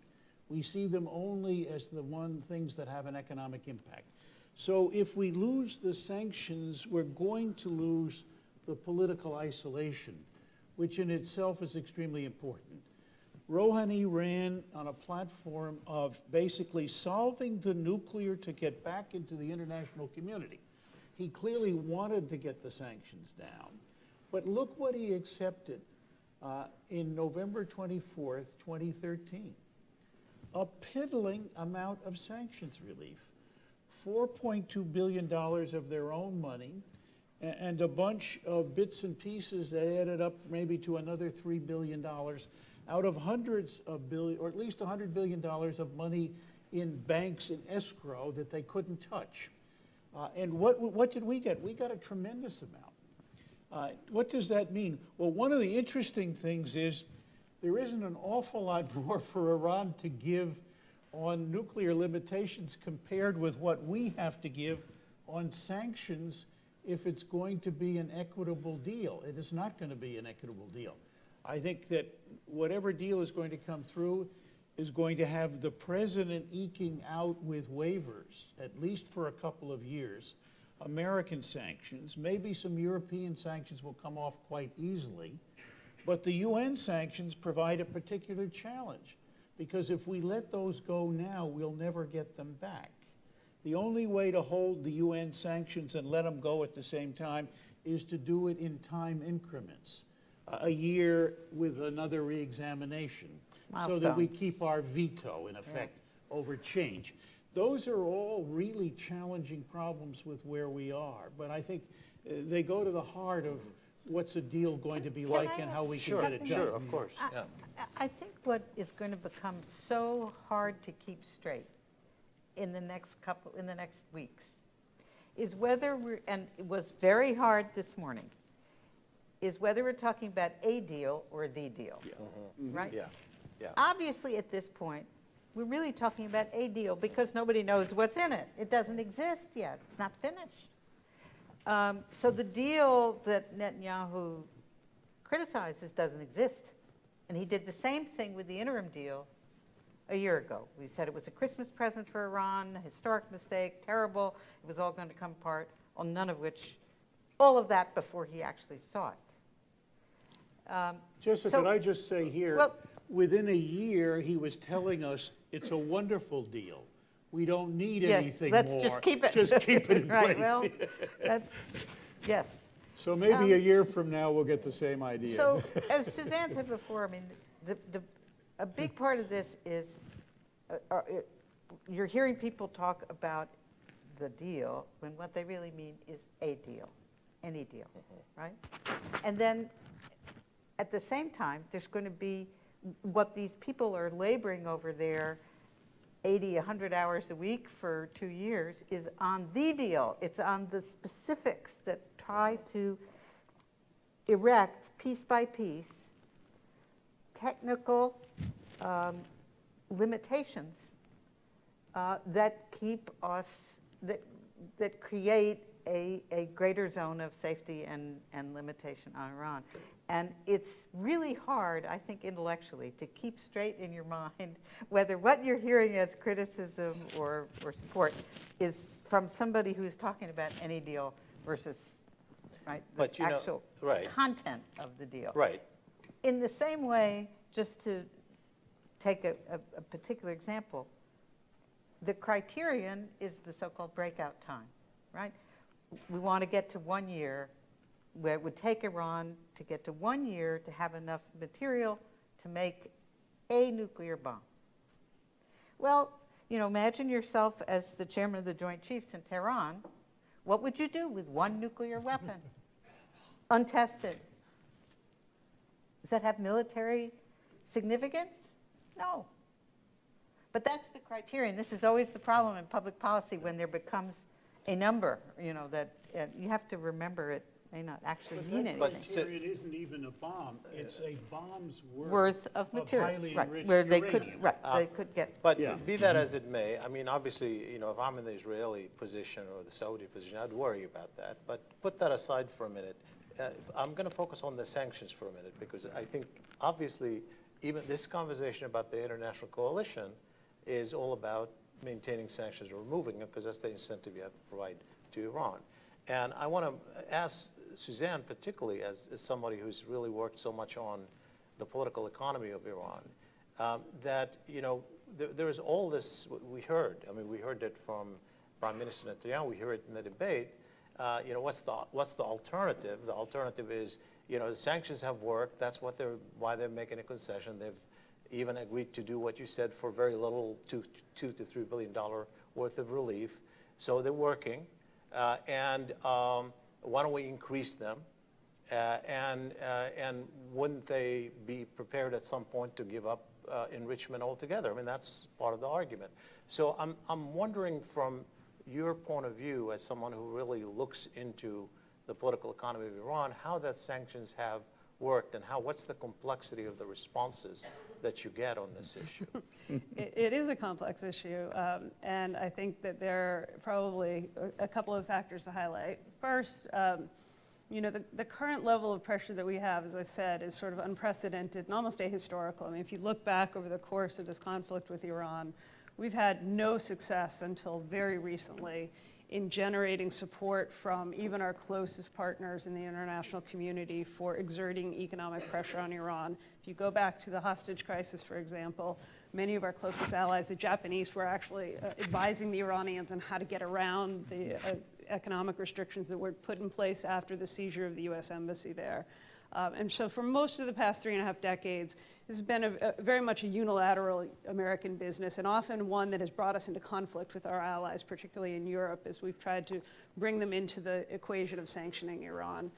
We see them only as the things that have an economic impact. So if we lose the sanctions, we're going to lose the political isolation, which in itself is extremely important. Rouhani ran on a platform of basically solving the nuclear to get back into the international community. He clearly wanted to get the sanctions down, but look what he accepted in November 24th, 2013. A piddling amount of sanctions relief. $4.2 billion of their own money, and a bunch of bits and pieces that added up maybe to another $3 billion out of hundreds of billion, or at least $100 billion of money in banks in escrow that they couldn't touch. And what did we get? We got a tremendous amount. What does that mean? Well, one of the interesting things is there isn't an awful lot more for Iran to give on nuclear limitations compared with what we have to give on sanctions if it's going to be an equitable deal. It is not going to be an equitable deal. I think that whatever deal is going to come through is going to have the president eking out with waivers, at least for a couple of years, American sanctions. Maybe some European sanctions will come off quite easily, but the UN sanctions provide a particular challenge, because if we let those go now, we'll never get them back. The only way to hold the UN sanctions and let them go at the same time is to do it in time increments, a year with another reexamination, so that we keep our veto, in effect, over change. Those are all really challenging problems with where we are, but I think they go to the heart of what's a deal going to be like and how we can get it done. Sure, of course. I think what is going to become so hard to keep straight in the next weeks is whether and it was very hard this morning, is whether we're talking about a deal or the deal, right? Yeah. Obviously, at this point, we're really talking about a deal because nobody knows what's in it. It doesn't exist yet. It's not finished. So the deal that Netanyahu criticizes doesn't exist. And he did the same thing with the interim deal a year ago. We said it was a Christmas present for Iran, a historic mistake, terrible. It was all going to come apart, on none of which, all of that before he actually saw it. Jessica, could I just say here, within a year, he was telling us it's a wonderful deal. We don't need anything more. Let's just keep it. Just keep it in place. Right, well, that's, yes. So maybe a year from now, we'll get the same idea. So, as Suzanne said before, I mean, a big part of this is you're hearing people talk about the deal when what they really mean is a deal. any deal, right? And then at the same time, there's going to be what these people are laboring over there 80, 100 hours a week for 2 years is on the deal. It's on the specifics that try to erect piece by piece technical limitations that keep us, that create a greater zone of safety and limitation on Iran. And it's really hard, I think, intellectually, to keep straight in your mind whether what you're hearing as criticism or support is from somebody who's talking about any deal versus, right, the But, you know, actual right. content of the deal. Right. In the same way, just to take a particular example, the criterion is the so-called breakout time, right? We want to get to 1 year, where it would take Iran to get to 1 year to have enough material to make a nuclear bomb. Well, you know, imagine yourself as the chairman of the Joint Chiefs in Tehran. What would you do with one nuclear weapon? Untested. Does that have military significance? No. But that's the criterion. This is always the problem in public policy when there becomes a number, you know, that you have to remember it may not actually mean anything. But It isn't even a bomb, it's a bomb's Worth of material, highly right, enriched where they could, uranium. right, they could get. But Yeah. be that as it may, I mean, obviously, you know, if I'm in the Israeli position or the Saudi position, I'd worry about that. But put that aside for a minute. I'm going to focus on the sanctions for a minute, because I think, obviously, even this conversation about the international coalition is all about maintaining sanctions or removing them, because that's the incentive you have to provide to Iran. And I want to ask Suzanne, particularly as somebody who's really worked so much on the political economy of Iran, that, you know, there is all this we heard. I mean, we heard it from Prime Minister Netanyahu. We hear it in the debate. You know, what's the alternative? The alternative is, you know, the sanctions have worked. That's why they're making a concession. They've even agreed to do what you said for very little, $2 to $3 billion worth of relief. So they're working. And why don't we increase them? And wouldn't they be prepared at some point to give up enrichment altogether? I mean, that's part of the argument. So I'm wondering, from your point of view as someone who really looks into the political economy of Iran, how the sanctions have worked, and what's the complexity of the responses that you get on this issue? It is a complex issue, and I think that there are probably a couple of factors to highlight. First, you know, the current level of pressure that we have, as I've said, is sort of unprecedented and almost ahistorical. I mean, if you look back over the course of this conflict with Iran, we've had no success until very recently in generating support from even our closest partners in the international community for exerting economic pressure on Iran. If you go back to the hostage crisis, for example, many of our closest allies, the Japanese, were actually advising the Iranians on how to get around the economic restrictions that were put in place after the seizure of the U.S. embassy there. And so for most of the past 3.5 decades, this has been very much a unilateral American business, and often one that has brought us into conflict with our allies, particularly in Europe, as we've tried to bring them into the equation of sanctioning Iran.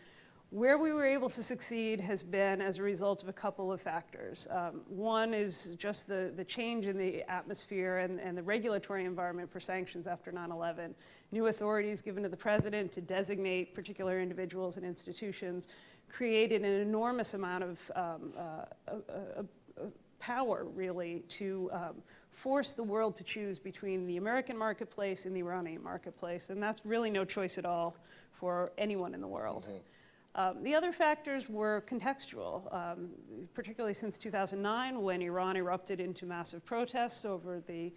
Where we were able to succeed has been as a result of a couple of factors. One is just the change in the atmosphere and the regulatory environment for sanctions after 9/11. New authorities given to the president to designate particular individuals and institutions created an enormous amount of power, really, to force the world to choose between the American marketplace and the Iranian marketplace. And that's really no choice at all for anyone in the world. Mm-hmm. The other factors were contextual, particularly since 2009, when Iran erupted into massive protests over the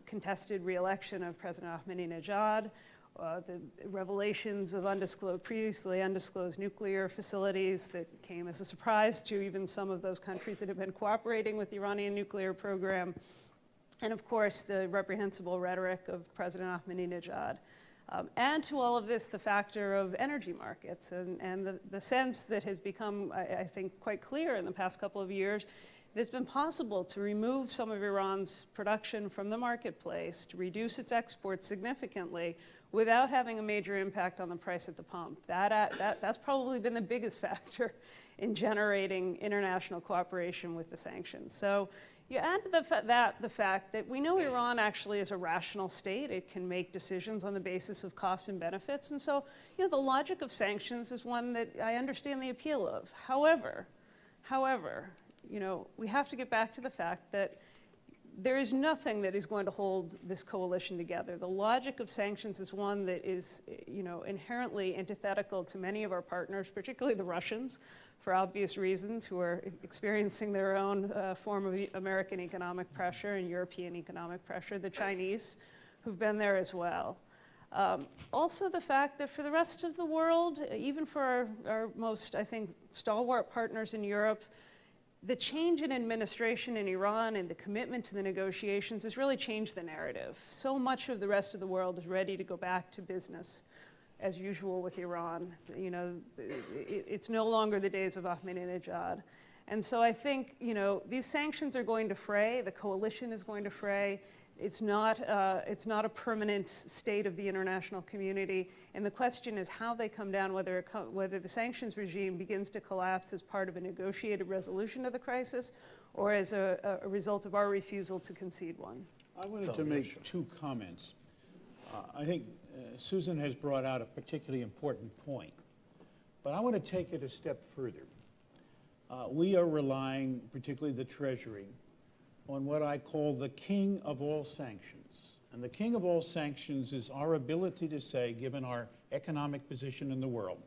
contested re-election of President Ahmadinejad, the revelations of previously undisclosed nuclear facilities that came as a surprise to even some of those countries that have been cooperating with the Iranian nuclear program, and of course the reprehensible rhetoric of President Ahmadinejad. And to all of this, the factor of energy markets and the sense that has become, I think, quite clear in the past couple of years it's been possible to remove some of Iran's production from the marketplace, to reduce its exports significantly without having a major impact on the price at the pump. That's probably been the biggest factor in generating international cooperation with the sanctions. So you add to the fact that we know Iran actually is a rational state. It can make decisions on the basis of costs and benefits. And so, the logic of sanctions is one that I understand the appeal of. However, we have to get back to the fact that there is nothing that is going to hold this coalition together. The logic of sanctions is one that is, inherently antithetical to many of our partners, particularly the Russians, for obvious reasons, who are experiencing their own form of American economic pressure and European economic pressure, the Chinese, who've been there as well. Also the fact that for the rest of the world, even for our most, I think, stalwart partners in Europe, the change in administration in Iran and the commitment to the negotiations has really changed the narrative. So much of the rest of the world is ready to go back to business as usual with Iran. It's no longer the days of Ahmadinejad. And so I think, these sanctions are going to fray, the coalition is going to fray. It's not a permanent state of the international community. And the question is how they come down, whether the sanctions regime begins to collapse as part of a negotiated resolution of the crisis or as a result of our refusal to concede one. I wanted to make two comments. I think Susan has brought out a particularly important point, but I want to take it a step further. We are relying, particularly the Treasury, on what I call the king of all sanctions. And the king of all sanctions is our ability to say, given our economic position in the world,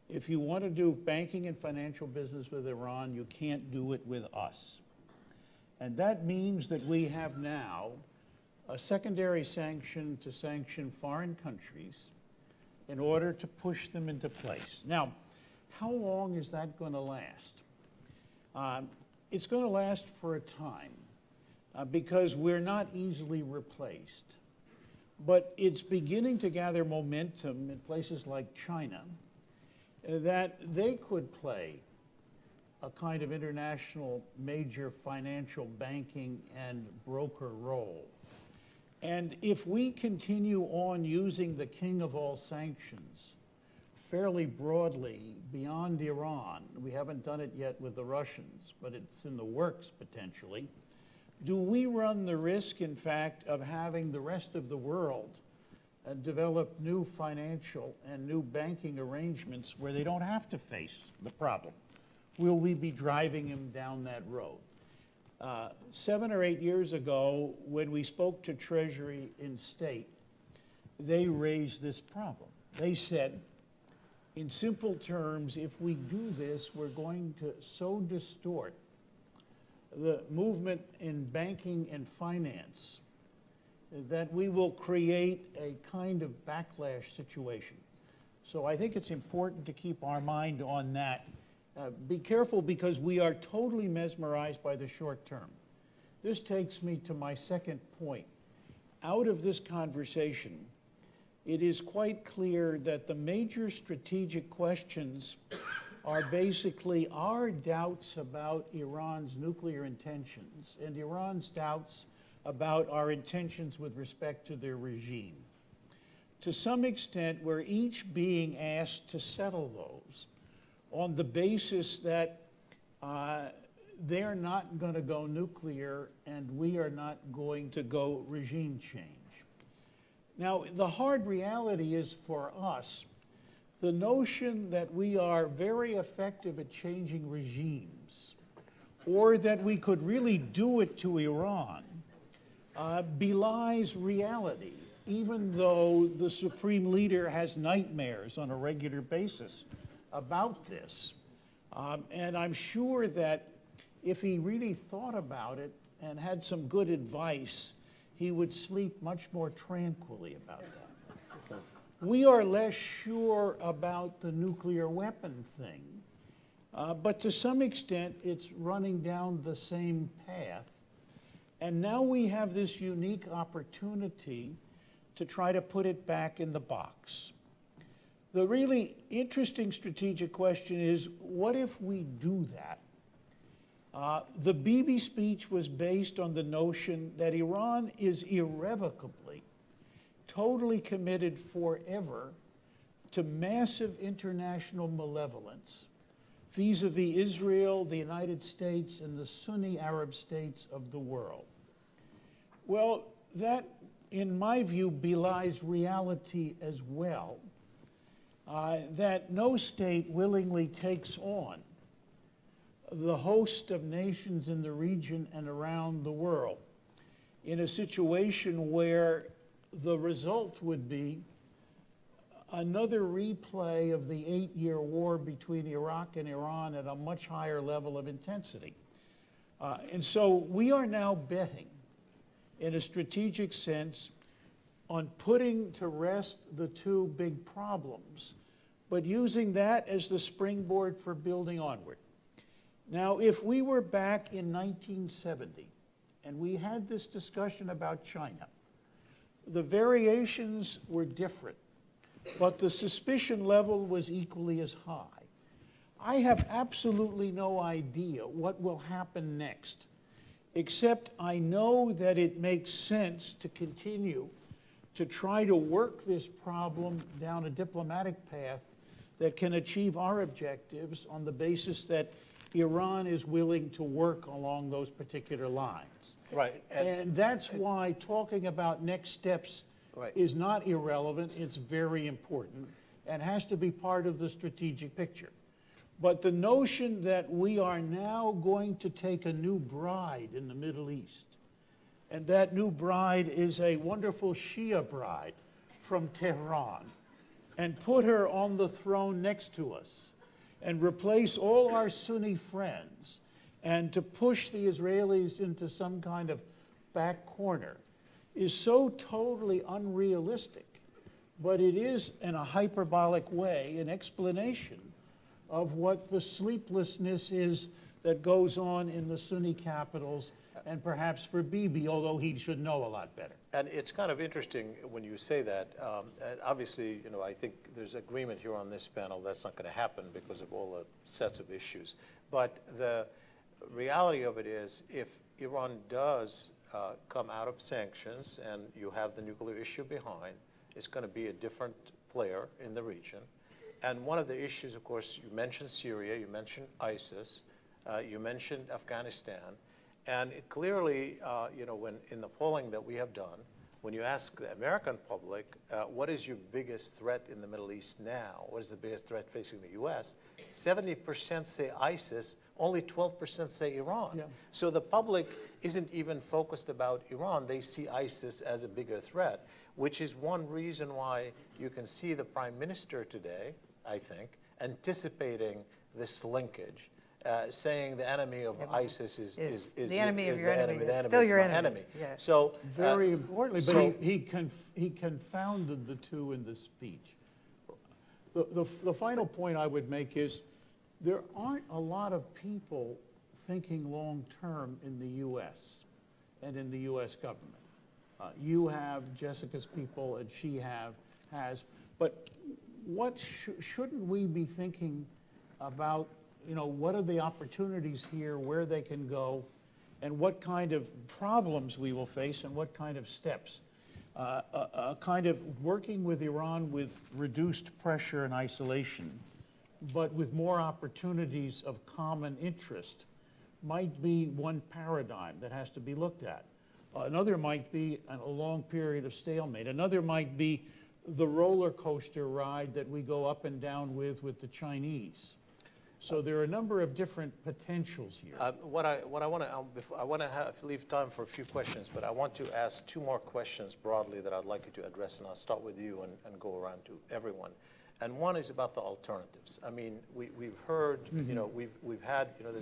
if you want to do banking and financial business with Iran, you can't do it with us. And that means that we have now a secondary sanction to sanction foreign countries in order to push them into place. Now, how long is that going to last? It's going to last for a time. Because we're not easily replaced. But it's beginning to gather momentum in places like China that they could play a kind of international major financial banking and broker role. And if we continue on using the king of all sanctions fairly broadly beyond Iran, we haven't done it yet with the Russians, but it's in the works potentially, do we run the risk, in fact, of having the rest of the world develop new financial and new banking arrangements where they don't have to face the problem? Will we be driving them down that road? 7 or 8 years ago, when we spoke to Treasury in state, they raised this problem. They said, in simple terms, if we do this, we're going to so distort the movement in banking and finance that we will create a kind of backlash situation. So I think it's important to keep our mind on that. Be careful because we are totally mesmerized by the short term. This takes me to my second point. Out of this conversation, it is quite clear that the major strategic questions are basically our doubts about Iran's nuclear intentions and Iran's doubts about our intentions with respect to their regime. To some extent, we're each being asked to settle those on the basis that they're not going to go nuclear and we are not going to go regime change. Now, the hard reality is for us, the notion that we are very effective at changing regimes or that we could really do it to Iran belies reality, even though the supreme leader has nightmares on a regular basis about this. And I'm sure that if he really thought about it and had some good advice, he would sleep much more tranquilly about that. We are less sure about the nuclear weapon thing, but to some extent it's running down the same path. And now we have this unique opportunity to try to put it back in the box. The really interesting strategic question is, what if we do that? The Bibi speech was based on the notion that Iran is irrevocably, totally committed forever to massive international malevolence vis-a-vis Israel, the United States, and the Sunni Arab states of the world. Well, that, in my view, belies reality as well, that no state willingly takes on the host of nations in the region and around the world in a situation where the result would be another replay of the 8-year war between Iraq and Iran at a much higher level of intensity. And so we are now betting, in a strategic sense, on putting to rest the two big problems, but using that as the springboard for building onward. Now, if we were back in 1970 and we had this discussion about China, the variations were different, but the suspicion level was equally as high. I have absolutely no idea what will happen next, except I know that it makes sense to continue to try to work this problem down a diplomatic path that can achieve our objectives on the basis that Iran is willing to work along those particular lines. Right. And that's why talking about next steps is not irrelevant, it's very important, and has to be part of the strategic picture. But the notion that we are now going to take a new bride in the Middle East, and that new bride is a wonderful Shia bride from Tehran, and put her on the throne next to us, and replace all our Sunni friends, and to push the Israelis into some kind of back corner, is so totally unrealistic. But it is, in a hyperbolic way, an explanation of what the sleeplessness is that goes on in the Sunni capitals, and perhaps for Bibi, although he should know a lot better. And it's kind of interesting when you say that. And obviously, you know, I think there's agreement here on this panel that's not going to happen because of all the sets of issues. But the reality of it is, if Iran does come out of sanctions and you have the nuclear issue behind, it's going to be a different player in the region. And one of the issues, of course, you mentioned Syria, you mentioned ISIS, you mentioned Afghanistan. And it clearly, you know, when in the polling that we have done, when you ask the American public, what is your biggest threat in the Middle East now? What is the biggest threat facing the U.S.? 70% say ISIS, only 12% say Iran. Yeah. So the public isn't even focused about Iran. They see ISIS as a bigger threat, which is one reason why you can see the Prime Minister today, I think, anticipating this linkage. Saying the enemy of ISIS is the enemy of your the enemy. The It's enemy still is your my enemy. Yeah. So Very importantly, so- but he confounded the two in the speech. The final point I would make is there aren't a lot of people thinking long-term in the U.S. and in the U.S. government. You have Jessica's people, and she has. But what shouldn't we be thinking about? You know, what are the opportunities here, where they can go, and what kind of problems we will face, and what kind of steps. A kind of working with Iran with reduced pressure and isolation, but with more opportunities of common interest, might be one paradigm that has to be looked at. Another might be a long period of stalemate. Another might be the roller coaster ride that we go up and down with the Chinese. So there are a number of different potentials here. what I want to leave time for a few questions, but I want to ask two more questions broadly that I'd like you to address, and I'll start with you and go around to everyone. And one is about the alternatives. I mean, we've heard, you know, we've had, you know,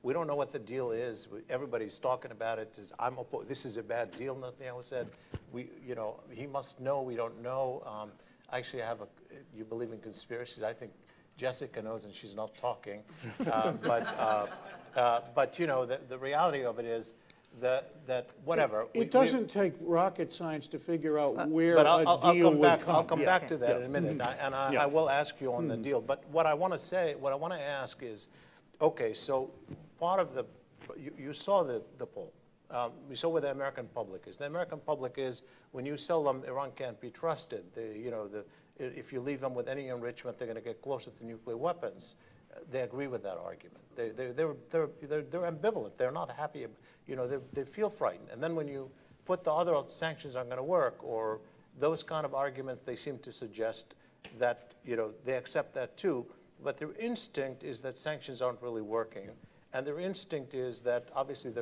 we don't know what the deal is. Everybody's talking about it. This is a bad deal, Netanyahu said. You know, he must know, we don't know. Actually, you believe in conspiracies. I think Jessica knows, and she's not talking. But you know, the reality of it is that whatever. It doesn't take rocket science to figure out where but a deal would come. I'll come back to that Yeah. in a minute, and Yeah. I will ask you on the deal. But what I want to ask is, okay, so part of the you saw the poll. We saw where the American public is. The American public is, when you sell them, Iran can't be trusted. If you leave them with any enrichment, they're going to get closer to nuclear weapons. They agree with that argument. They're ambivalent. They're not happy. They feel frightened. And then when you put the other sanctions aren't going to work, or those kind of arguments, they seem to suggest that they accept that too. But their instinct is that sanctions aren't really working, and their instinct is that obviously they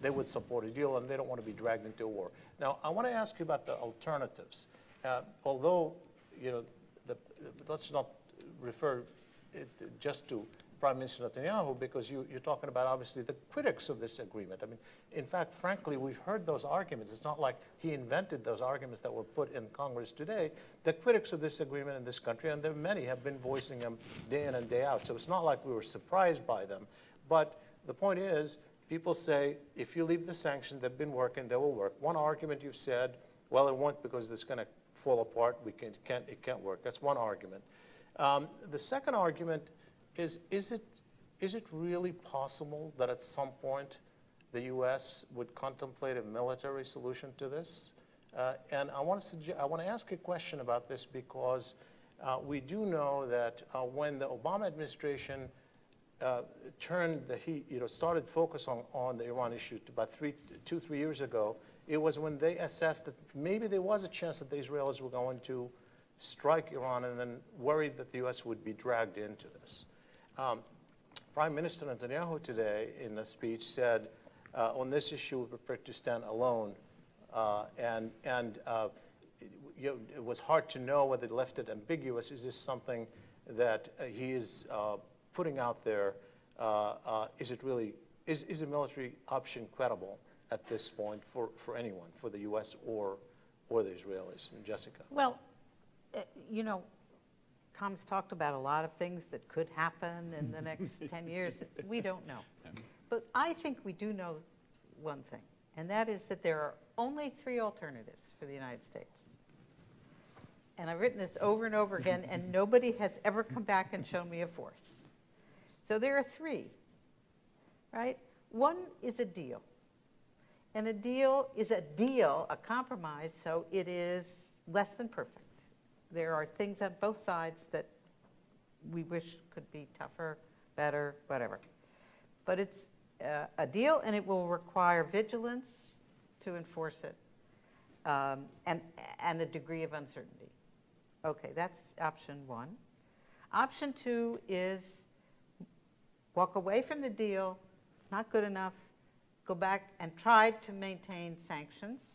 would support a deal, and they don't want to be dragged into a war. Now, I want to ask you about the alternatives. Although, let's not refer it just to Prime Minister Netanyahu, because you're talking about, obviously, the critics of this agreement. I mean, in fact, frankly, we've heard those arguments. It's not like he invented those arguments that were put in Congress today. The critics of this agreement in this country, and there are many, have been voicing them day in and day out. So it's not like we were surprised by them. But the point is, people say, if you leave the sanctions, they've been working, they will work. One argument you've said, well, it won't because it's going to fall apart. It can't work. That's one argument. The second argument is it really possible that at some point the U.S. would contemplate a military solution to this? And I want to ask a question about this, because we do know that when the Obama administration turned the heat, started focus on the Iran issue about 3 years ago, it was when they assessed that maybe there was a chance that the Israelis were going to strike Iran, and then worried that the U.S. would be dragged into this. Prime Minister Netanyahu today in a speech said, on this issue, we're prepared to stand alone. It was hard to know whether it left it ambiguous. Is this something that he is putting out there? Is a military option credible at this point for anyone, for the U.S. or the Israelis? Jessica. Well, Tom's talked about a lot of things that could happen in the next 10 years. We don't know. But I think we do know one thing, and that is that there are only 3 alternatives for the United States. And I've written this over and over again, and nobody has ever come back and shown me a 4th. So there are 3, right? One is a deal. And a deal is a deal, a compromise, so it is less than perfect. There are things on both sides that we wish could be tougher, better, whatever. But it's a deal, and it will require vigilance to enforce it, and a degree of uncertainty. Okay, that's option 1. Option 2 is walk away from the deal. It's not good enough. Go back and try to maintain sanctions.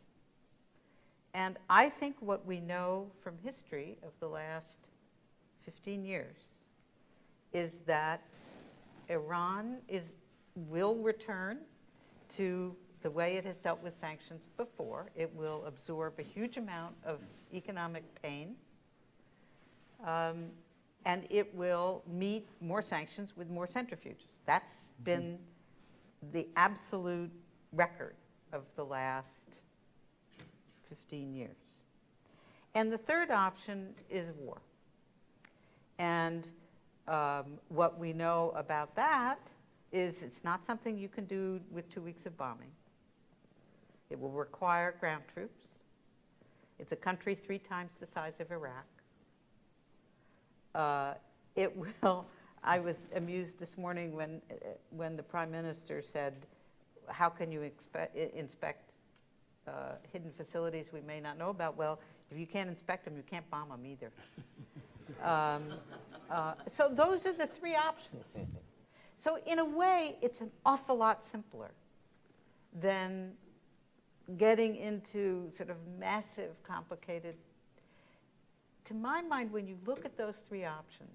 And I think what we know from history of the last 15 years is that Iran will return to the way it has dealt with sanctions before. It will absorb a huge amount of economic pain, and it will meet more sanctions with more centrifuges. That's been the absolute record of the last 15 years. And the third option is war. And what we know about that is it's not something you can do with 2 weeks of bombing. It will require ground troops. It's a country 3 times the size of Iraq. It will. I was amused this morning when the Prime Minister said, how can you inspect hidden facilities we may not know about? Well, if you can't inspect them, you can't bomb them either. So those are the 3 options. So in a way, it's an awful lot simpler than getting into sort of massive, complicated. To my mind, when you look at those 3 options,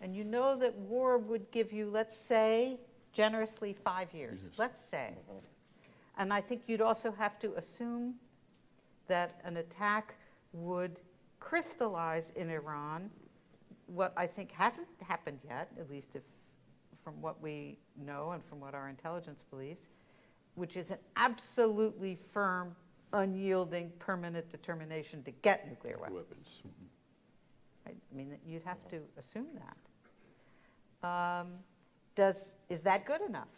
and you know that war would give you, let's say, generously 5 years, let's say. And I think you'd also have to assume that an attack would crystallize in Iran what I think hasn't happened yet, at least from what we know and from what our intelligence believes, which is an absolutely firm, unyielding, permanent determination to get nuclear weapons. Right? I mean, you'd have to assume that. is that good enough?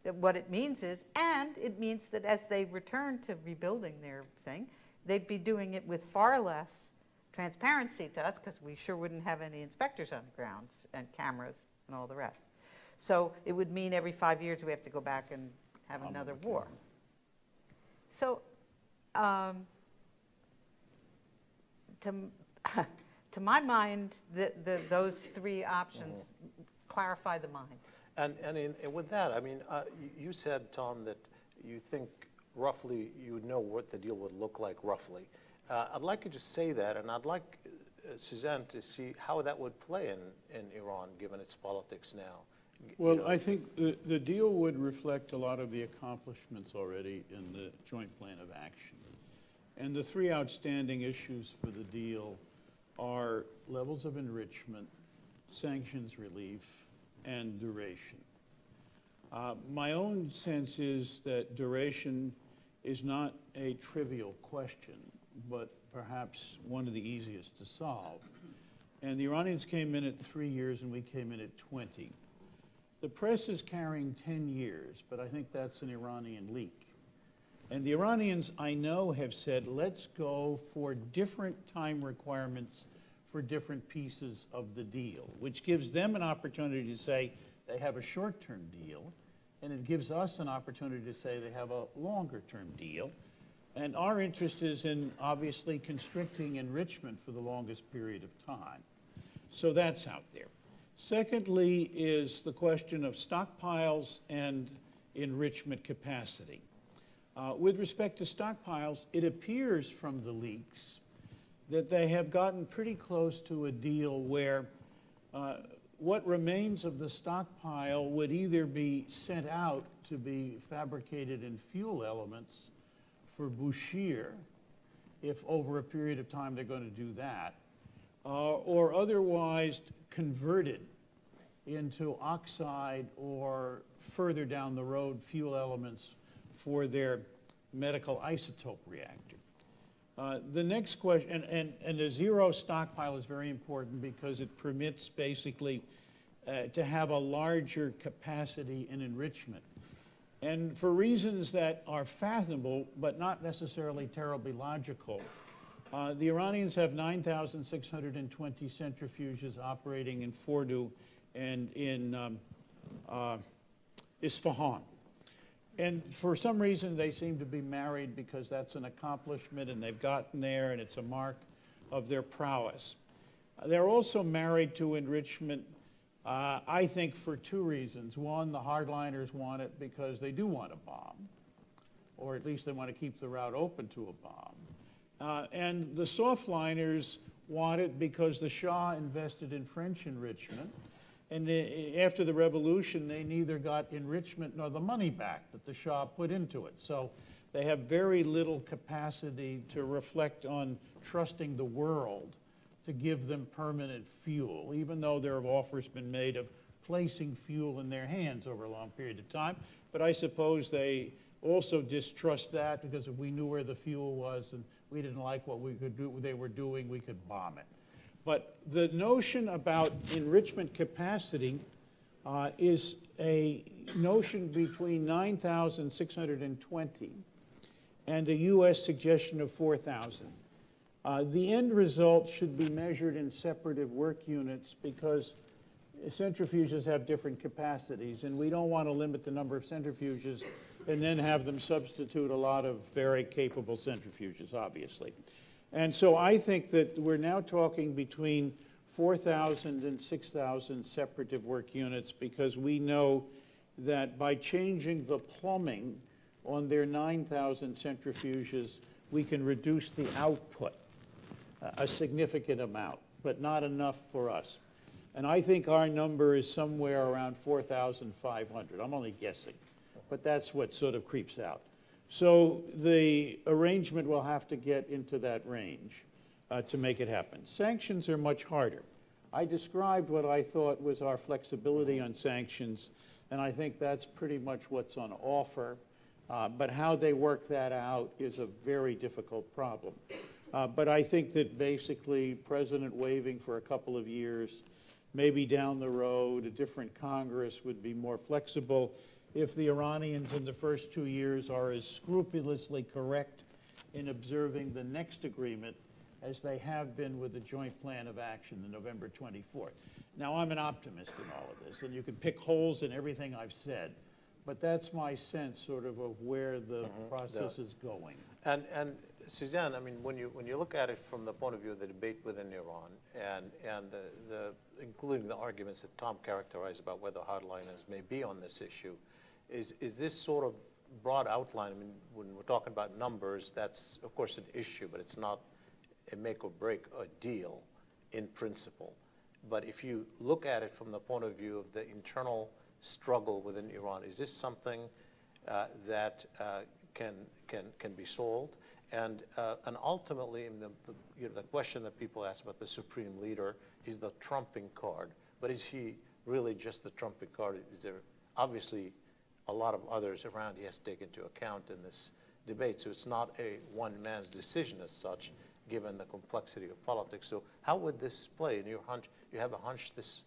That what it means is, and it means that as they return to rebuilding their thing, they'd be doing it with far less transparency to us, because we sure wouldn't have any inspectors on the grounds and cameras and all the rest. So it would mean every 5 years we have to go back and have another war. So to my mind, those three options clarify the mind. And with that, I mean, you said, Tom, that you think roughly you would know what the deal would look like roughly. I'd like you to say that, and I'd like Suzanne to see how that would play in Iran, given its politics now. Well, I think the deal would reflect a lot of the accomplishments already in the Joint Plan of Action. And the three outstanding issues for the deal are levels of enrichment, sanctions relief, and duration. My own sense is that duration is not a trivial question, but perhaps one of the easiest to solve. And the Iranians came in at 3 years and we came in at 20. The press is carrying 10 years, but I think that's an Iranian leak. And the Iranians, I know, have said, let's go for different time requirements for different pieces of the deal, which gives them an opportunity to say they have a short-term deal, and it gives us an opportunity to say they have a longer-term deal. And our interest is in, obviously, constricting enrichment for the longest period of time. So that's out there. Secondly is the question of stockpiles and enrichment capacity. With respect to stockpiles, it appears from the leaks that they have gotten pretty close to a deal where what remains of the stockpile would either be sent out to be fabricated in fuel elements for Bushehr, if over a period of time they're going to do that, or otherwise converted into oxide or further down the road fuel elements for their medical isotope reactor. The next question, and the zero stockpile is very important because it permits basically to have a larger capacity in enrichment. And for reasons that are fathomable, but not necessarily terribly logical, the Iranians have 9,620 centrifuges operating in Fordo and in Isfahan. And for some reason, they seem to be married because that's an accomplishment and they've gotten there and it's a mark of their prowess. They're also married to enrichment, I think, for two reasons. One, the hardliners want it because they do want a bomb, or at least they want to keep the route open to a bomb. And the softliners want it because the Shah invested in French enrichment. And after the revolution, they neither got enrichment nor the money back that the Shah put into it. So they have very little capacity to reflect on trusting the world to give them permanent fuel, even though there have offers been made of placing fuel in their hands over a long period of time. But I suppose they also distrust that because if we knew where the fuel was and we didn't like what they were doing, we could bomb it. But the notion about enrichment capacity is a notion between 9,620 and a U.S. suggestion of 4,000. The end result should be measured in separative work units because centrifuges have different capacities, and we don't want to limit the number of centrifuges and then have them substitute a lot of very capable centrifuges, obviously. And so I think that we're now talking between 4,000 and 6,000 separative work units because we know that by changing the plumbing on their 9,000 centrifuges, we can reduce the output a significant amount, but not enough for us. And I think our number is somewhere around 4,500. I'm only guessing, but that's what sort of creeps out. So the arrangement will have to get into that range to make it happen. Sanctions are much harder. I described what I thought was our flexibility on sanctions, and I think that's pretty much what's on offer. But how they work that out is a very difficult problem. But I think that basically President waving for a couple of years, maybe down the road, a different Congress would be more flexible if the Iranians in the first 2 years are as scrupulously correct in observing the next agreement as they have been with the Joint Plan of Action, the November 24th. Now, I'm an optimist in all of this, and you can pick holes in everything I've said, but that's my sense sort of where the process is going. And Suzanne, I mean, when you look at it from the point of view of the debate within Iran, and the including the arguments that Tom characterized about where the hardliners may be on this issue, is this sort of broad outline? I mean, when we're talking about numbers, that's of course an issue, but it's not a make or break a deal in principle. But if you look at it from the point of view of the internal struggle within Iran, is this something that can be solved? And ultimately, the question that people ask about the supreme leader, he's the trumping card. But is he really just the trumping card? Is there obviously a lot of others around he has to take into account in this debate? So it's not a one man's decision as such, given the complexity of politics. So how would this play? In your hunch, you have a hunch this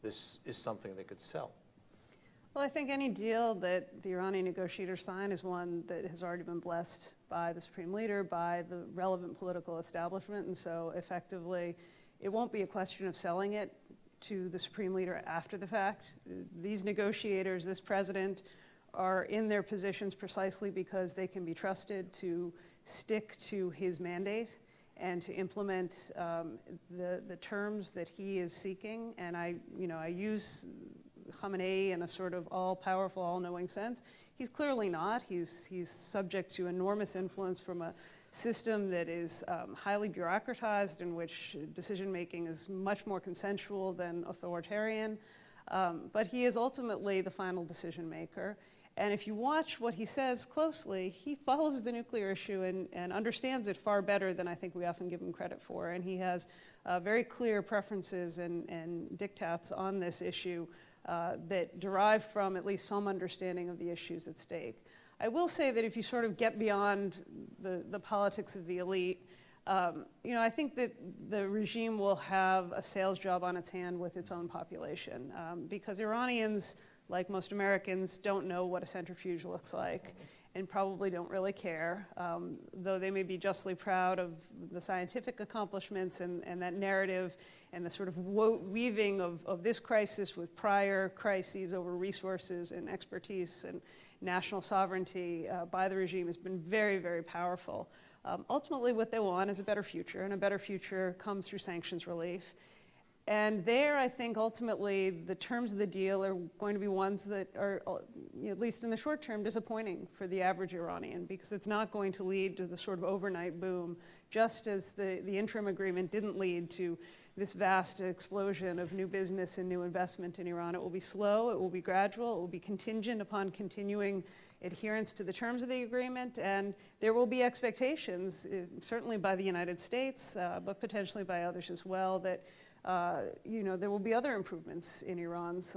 is something they could sell? Well, I think any deal that the Iranian negotiators sign is one that has already been blessed by the supreme leader, by the relevant political establishment, and so effectively it won't be a question of selling it to the supreme leader after the fact. These negotiators, this president, are in their positions precisely because they can be trusted to stick to his mandate and to implement the terms that he is seeking. And I use Khamenei in a sort of all-powerful, all-knowing sense. He's clearly not. He's subject to enormous influence from a system that is highly bureaucratized, in which decision-making is much more consensual than authoritarian. But he is ultimately the final decision-maker. And if you watch what he says closely, he follows the nuclear issue and understands it far better than I think we often give him credit for. And he has very clear preferences and diktats on this issue that derive from at least some understanding of the issues at stake. I will say that if you sort of get beyond the politics of the elite, I think that the regime will have a sales job on its hand with its own population, because Iranians, like most Americans, don't know what a centrifuge looks like and probably don't really care, though they may be justly proud of the scientific accomplishments and that narrative and the sort of weaving of this crisis with prior crises over resources and expertise and national sovereignty by the regime has been very, very powerful. Ultimately, what they want is a better future, and a better future comes through sanctions relief. And there, I think, ultimately, the terms of the deal are going to be ones that are, at least in the short term, disappointing for the average Iranian, because it's not going to lead to the sort of overnight boom, just as the interim agreement didn't lead to this vast explosion of new business and new investment in Iran. It will be slow, it will be gradual, it will be contingent upon continuing adherence to the terms of the agreement, and there will be expectations, certainly by the United States, but potentially by others as well, that there will be other improvements in Iran's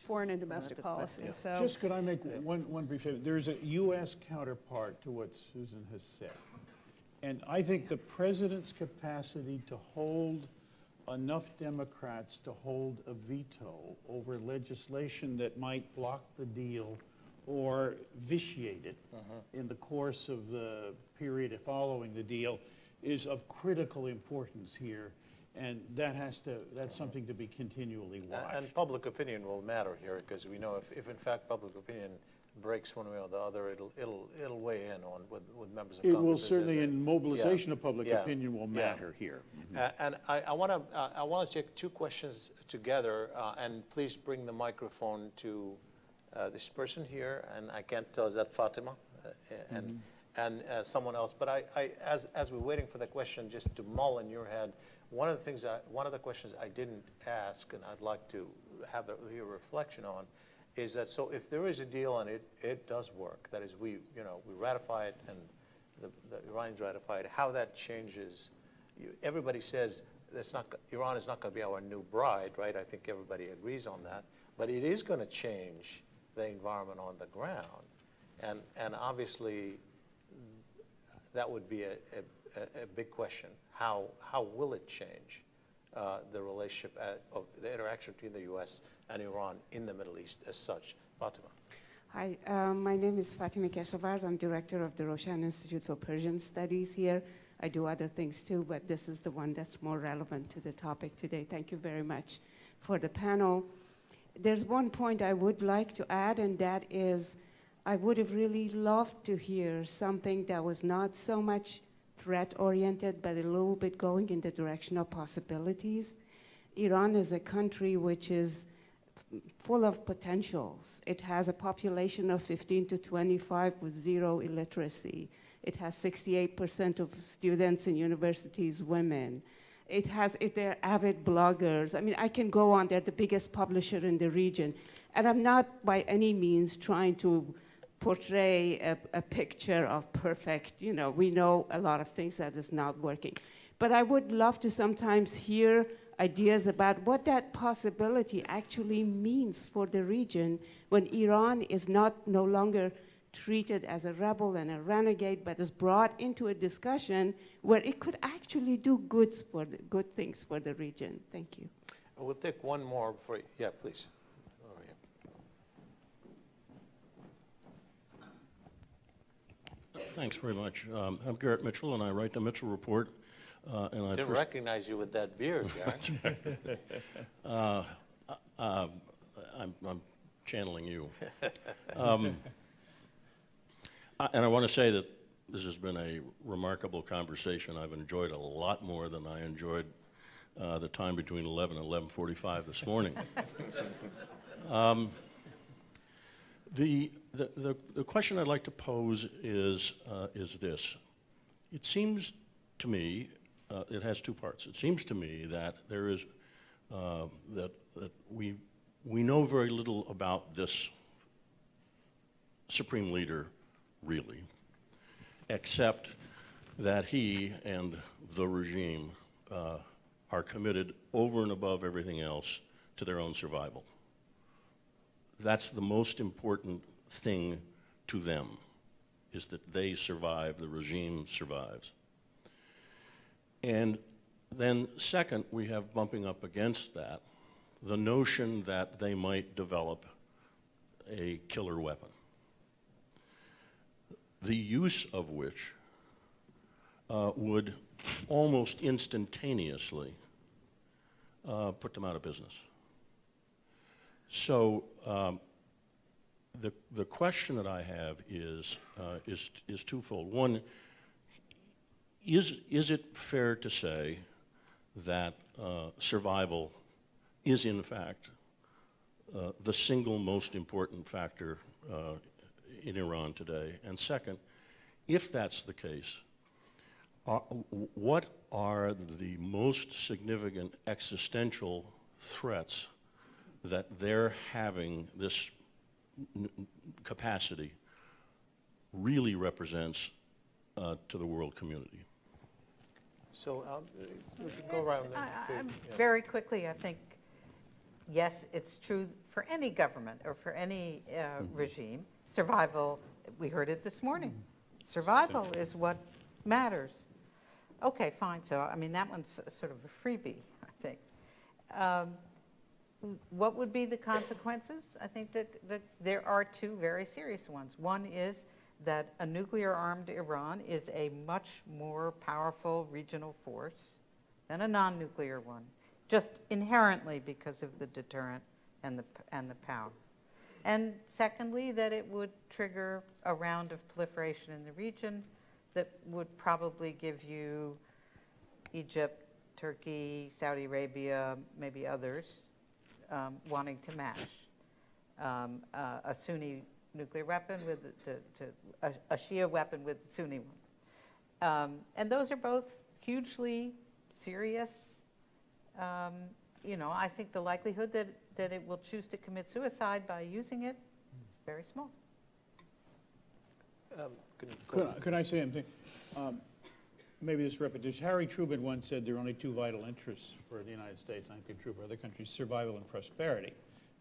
foreign and domestic policy. So, Just could I make one brief statement? There's a U.S. counterpart to what Susan has said. And I think the president's capacity to hold enough Democrats to hold a veto over legislation that might block the deal or vitiate it in the course of the period following the deal is of critical importance here. And that's something to be continually watched. And public opinion will matter here, because we know if in fact public opinion breaks one way or the other, it'll weigh in on with members of Congress. It will certainly, and mobilization of public Yeah. opinion will matter here. And I want to take two questions together, and please bring the microphone to this person here, and I can't tell, is that Fatima? And someone else. But as we're waiting for the question, just to mull in your head, one of the questions I didn't ask, and I'd like to have your reflection on, is that so if there is a deal and it does work, that is we ratify it and the Iranians ratify it, how that changes. Everybody says Iran is not going to be our new bride, right? I think everybody agrees on that. But it is going to change the environment on the ground, and obviously that would be a big question. How will it change the relationship of the interaction between the U.S. and Iran in the Middle East as such. Fatima. Hi, my name is Fatima Keshavarz. I'm director of the Roshan Institute for Persian Studies here. I do other things too, but this is the one that's more relevant to the topic today. Thank you very much for the panel. There's one point I would like to add, and that is I would have really loved to hear something that was not so much threat-oriented, but a little bit going in the direction of possibilities. Iran is a country which is full of potentials. It has a population of 15 to 25 with zero illiteracy. It has 68% of students in universities women. They're avid bloggers. I mean, I can go on. They're the biggest publisher in the region. And I'm not by any means trying to portray a picture of perfect, we know a lot of things that is not working. But I would love to sometimes hear ideas about what that possibility actually means for the region when Iran is no longer treated as a rebel and a renegade, but is brought into a discussion where it could actually do good things for the region. Thank you. We'll take one more for you. Yeah, please. Oh, yeah. Thanks very much. I'm Garrett Mitchell, and I write the Mitchell Report. Didn't recognize you with that beard, Garrett. I'm channeling you. And I want to say that this has been a remarkable conversation. I've enjoyed a lot more than I enjoyed the time between 11 and 11:45 this morning. The question I'd like to pose is this. It seems to me, it has two parts. It seems to me that there is, that we know very little about this supreme leader, really, except that he and the regime are committed over and above everything else to their own survival. That's the most important thing to them, is that they survive, the regime survives. And then second, we have bumping up against that the notion that they might develop a killer weapon, the use of which would almost instantaneously put them out of business. So the question that I have is twofold. One, is it fair to say that survival is in fact the single most important factor in Iran today? And second, if that's the case, what are the most significant existential threats that they're having this capacity really represents to the world community? So we can go around. Very quickly, I think, yes, it's true for any government or for any regime. Survival, we heard it this morning. Survival is what matters. Okay, fine. So, I mean, that one's sort of a freebie, I think. What would be the consequences? I think that there are two very serious ones. One is that a nuclear-armed Iran is a much more powerful regional force than a non-nuclear one, just inherently because of the deterrent and the power. And secondly, that it would trigger a round of proliferation in the region that would probably give you Egypt, Turkey, Saudi Arabia, maybe others, wanting to match a Sunni nuclear weapon with a Shia weapon with a Sunni one. And those are both hugely serious. I think the likelihood that it will choose to commit suicide by using it is very small. Could I say something? Maybe this is repetition. Harry Truman once said there are only two vital interests for the United States, and true for other countries: survival and prosperity.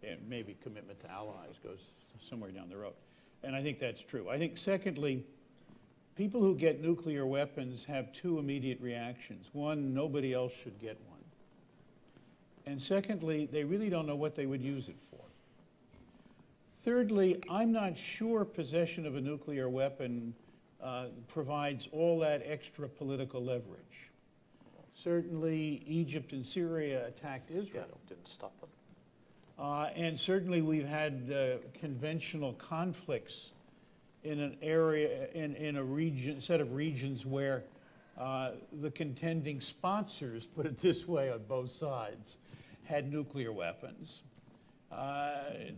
And maybe commitment to allies goes somewhere down the road. And I think that's true. I think, secondly, people who get nuclear weapons have two immediate reactions. One, nobody else should get one. And secondly, they really don't know what they would use it for. Thirdly, I'm not sure possession of a nuclear weapon provides all that extra political leverage. Certainly, Egypt and Syria attacked Israel. Yeah, didn't stop them. And certainly we've had conventional conflicts in an area, in a region, set of regions where the contending sponsors, put it this way, on both sides, had nuclear weapons.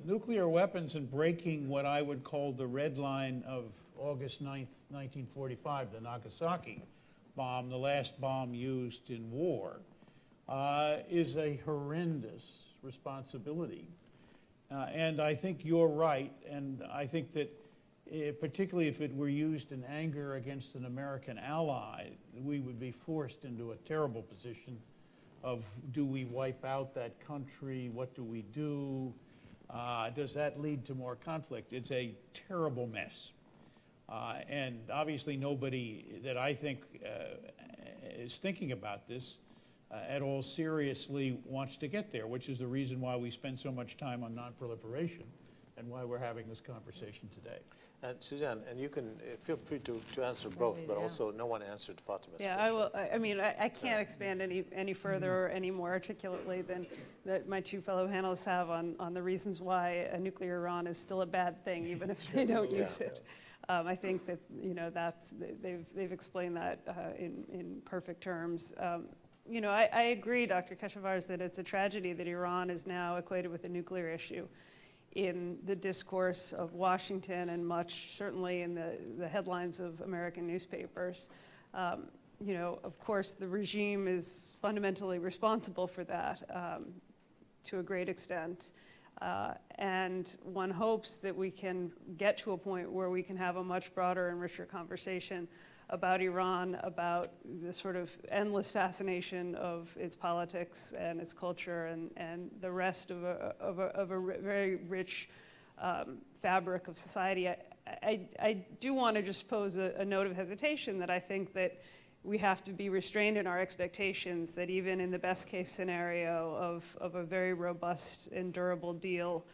Nuclear weapons and breaking what I would call the red line of August 9th, 1945, the Nagasaki bomb, the last bomb used in war, is a horrendous responsibility. And I think you're right, and I think that particularly if it were used in anger against an American ally, we would be forced into a terrible position of, do we wipe out that country? What do we do? Does that lead to more conflict? It's a terrible mess. And obviously nobody that I think is thinking about this at all seriously wants to get there, which is the reason why we spend so much time on nonproliferation and why we're having this conversation today. And Suzanne, and you can feel free to answer both, but also no one answered Fatima's Yeah, question. I will. I mean, I can't expand any further or any more articulately than that my two fellow panelists have on the reasons why a nuclear Iran is still a bad thing, even if they don't use it. I think that they've explained that in perfect terms. I agree, Dr. Keshavarz, that it's a tragedy that Iran is now equated with a nuclear issue in the discourse of Washington and much certainly in the headlines of American newspapers. Of course, the regime is fundamentally responsible for that to a great extent. And one hopes that we can get to a point where we can have a much broader and richer conversation about Iran, about the sort of endless fascination of its politics and its culture and the rest of a very rich fabric of society. I do want to just pose a note of hesitation that I think that we have to be restrained in our expectations that even in the best case scenario of a very robust and durable deal,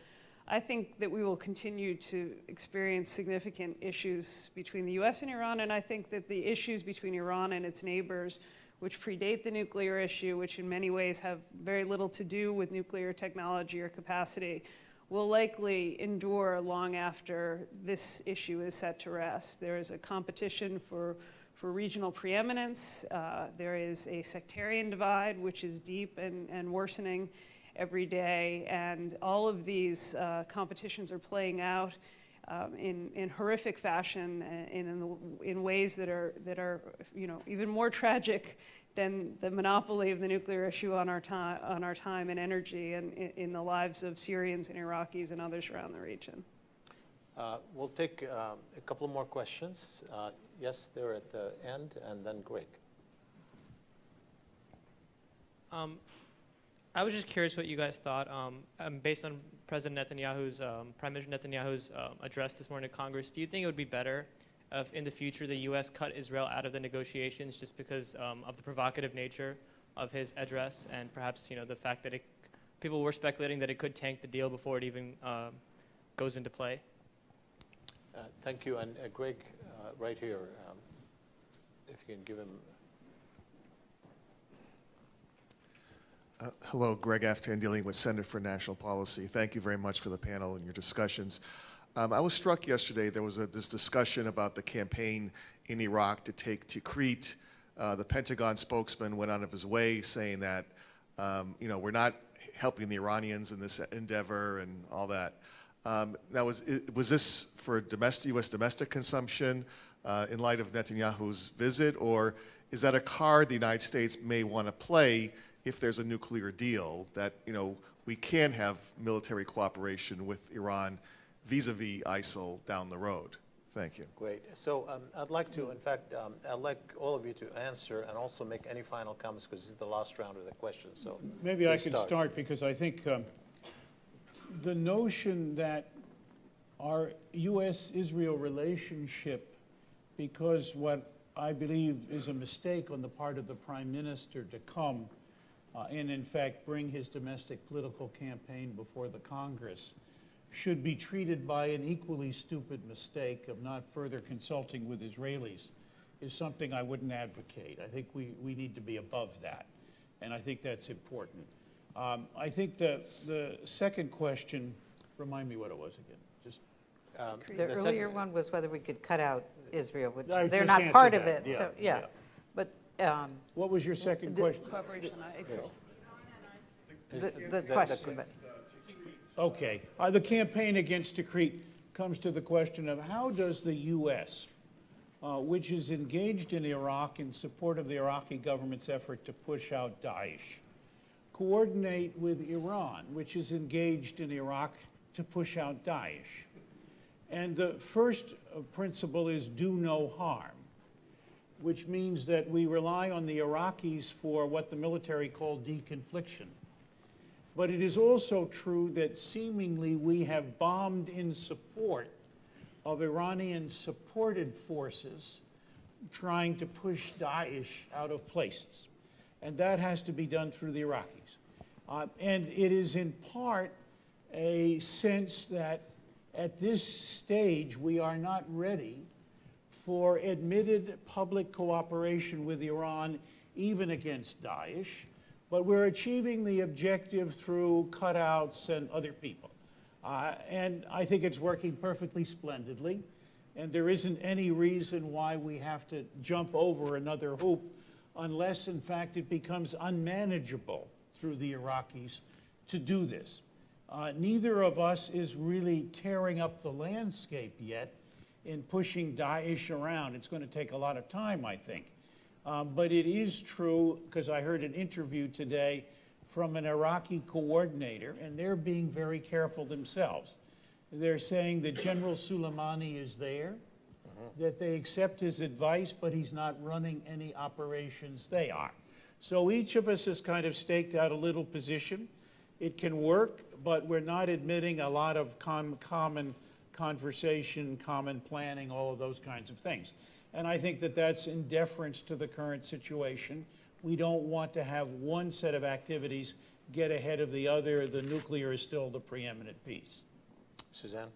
I think that we will continue to experience significant issues between the US and Iran, and I think that the issues between Iran and its neighbors, which predate the nuclear issue, which in many ways have very little to do with nuclear technology or capacity, will likely endure long after this issue is set to rest. There is a competition for regional preeminence. There is a sectarian divide, which is deep and worsening every day, and all of these competitions are playing out in horrific fashion, in ways that are even more tragic than the monopoly of the nuclear issue on our time and energy, and in the lives of Syrians and Iraqis and others around the region. We'll take a couple more questions. Yes, they're at the end, and then Greg. I was just curious what you guys thought, based on President Netanyahu's, Prime Minister Netanyahu's address this morning to Congress. Do you think it would be better if in the future the U.S. cut Israel out of the negotiations just because of the provocative nature of his address, and perhaps the fact that people were speculating that it could tank the deal before it even goes into play? Thank you. And Greg, right here, if you can give him. Hello, Greg Aftan, dealing with Center for National Policy. Thank you very much for the panel and your discussions. I was struck yesterday, there was this discussion about the campaign in Iraq to take Tikrit. The Pentagon spokesman went out of his way saying that, we're not helping the Iranians in this endeavor and all that. Now, was this for U.S. domestic consumption in light of Netanyahu's visit, or is that a card the United States may want to play if there's a nuclear deal, that we can have military cooperation with Iran vis-a-vis ISIL down the road? Thank you. Great. So I'd like to, in fact, I'd like all of you to answer and also make any final comments, because this is the last round of the questions. So maybe I could start, because I think the notion that our U.S.-Israel relationship, because what I believe is a mistake on the part of the Prime Minister to come and in fact bring his domestic political campaign before the Congress should be treated by an equally stupid mistake of not further consulting with Israelis is something I wouldn't advocate. I think we need to be above that, and I think that's important. I think the second question, remind me what it was again. Just The earlier one was whether we could cut out Israel, which I they're just not answered part of that, it, yeah, so, yeah. yeah. But what was your second question? Cooperation on ISIL. the question, but Okay. The campaign against Tikrit comes to the question of how does the U.S., which is engaged in Iraq in support of the Iraqi government's effort to push out Daesh, coordinate with Iran, which is engaged in Iraq to push out Daesh? And the first principle is do no harm, which means that we rely on the Iraqis for what the military call deconfliction. But it is also true that seemingly we have bombed in support of Iranian-supported forces trying to push Daesh out of places. And that has to be done through the Iraqis. And it is in part a sense that at this stage we are not ready for admitted public cooperation with Iran, even against Daesh, but we're achieving the objective through cutouts and other people. And I think it's working perfectly splendidly, and there isn't any reason why we have to jump over another hoop unless, in fact, it becomes unmanageable through the Iraqis to do this. Neither of us is really tearing up the landscape yet in pushing Daesh around. It's going to take a lot of time, I think. But it is true, because I heard an interview today from an Iraqi coordinator, and they're being very careful themselves. They're saying that General Soleimani is there, that they accept his advice, but he's not running any operations. They are. So each of us has kind of staked out a little position. It can work, but we're not admitting a lot of common conversation, common planning, all of those kinds of things. And I think that that's in deference to the current situation. We don't want to have one set of activities get ahead of the other. The nuclear is still the preeminent piece. Suzanne?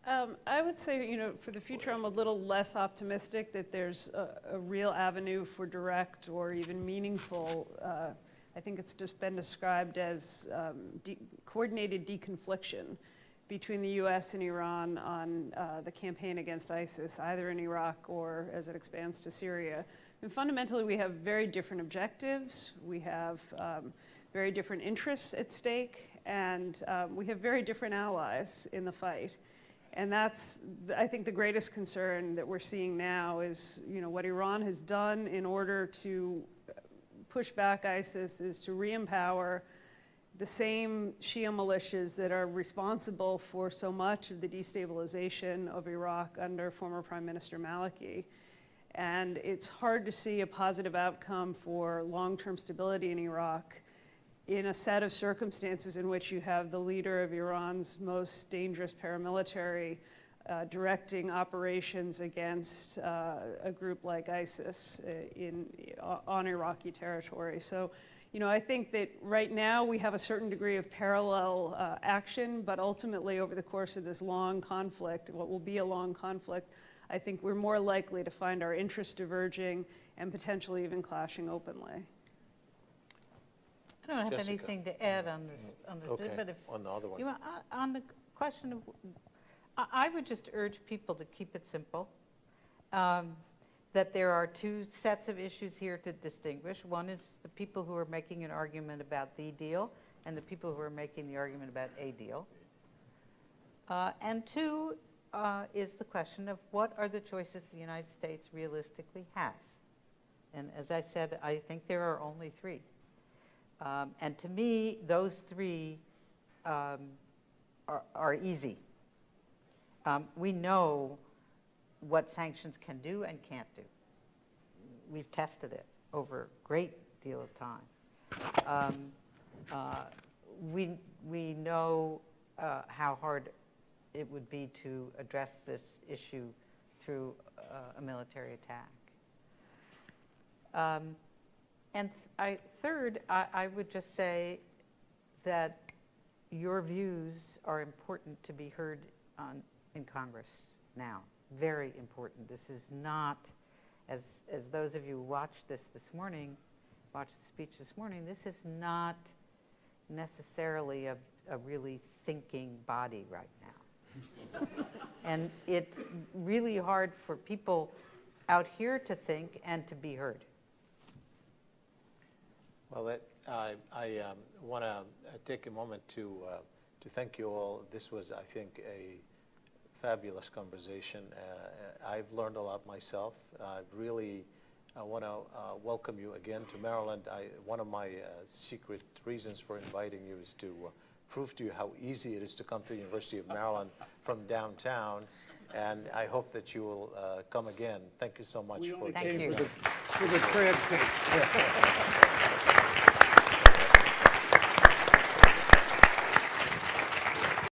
I would say, for the future, I'm a little less optimistic that there's a real avenue for direct or even meaningful, I think it's just been described as coordinated deconfliction between the U.S. and Iran on the campaign against ISIS, either in Iraq or as it expands to Syria. And fundamentally, we have very different objectives. We have very different interests at stake, and we have very different allies in the fight. And that's, I think, the greatest concern that we're seeing now is, what Iran has done in order to push back ISIS is to re-empower the same Shia militias that are responsible for so much of the destabilization of Iraq under former Prime Minister Maliki. And it's hard to see a positive outcome for long-term stability in Iraq in a set of circumstances in which you have the leader of Iran's most dangerous paramilitary directing operations against a group like ISIS on Iraqi territory. So, I think that right now we have a certain degree of parallel action, but ultimately over the course of this long conflict, what will be a long conflict, I think we're more likely to find our interests diverging and potentially even clashing openly. I don't have Jessica. anything to add on this, Okay, but if on the other one. on the question of, I would just urge people to keep it simple. That there are two sets of issues here to distinguish. One is the people who are making an argument about the deal, and the people who are making the argument about a deal. And two is the question of what are the choices the United States realistically has. And as I said, I think there are only three. And to me, those three are easy. We know what sanctions can do and can't do. We've tested it over a great deal of time. We know how hard it would be to address this issue through a military attack. And third, I would just say that your views are important to be heard in Congress now. Very important. This is not, as those of you who watched the speech this morning, this is not necessarily a really thinking body right now. And it's really hard for people out here to think and to be heard. Well, I want to take a moment to thank you all. This was, I think, a fabulous conversation. I've learned a lot myself. I really want to welcome you again to Maryland. One of my secret reasons for inviting you is to prove to you how easy it is to come to the University of Maryland from downtown. And I hope that you will come again. Thank you so much. We only Thank came you. for the crab cakes.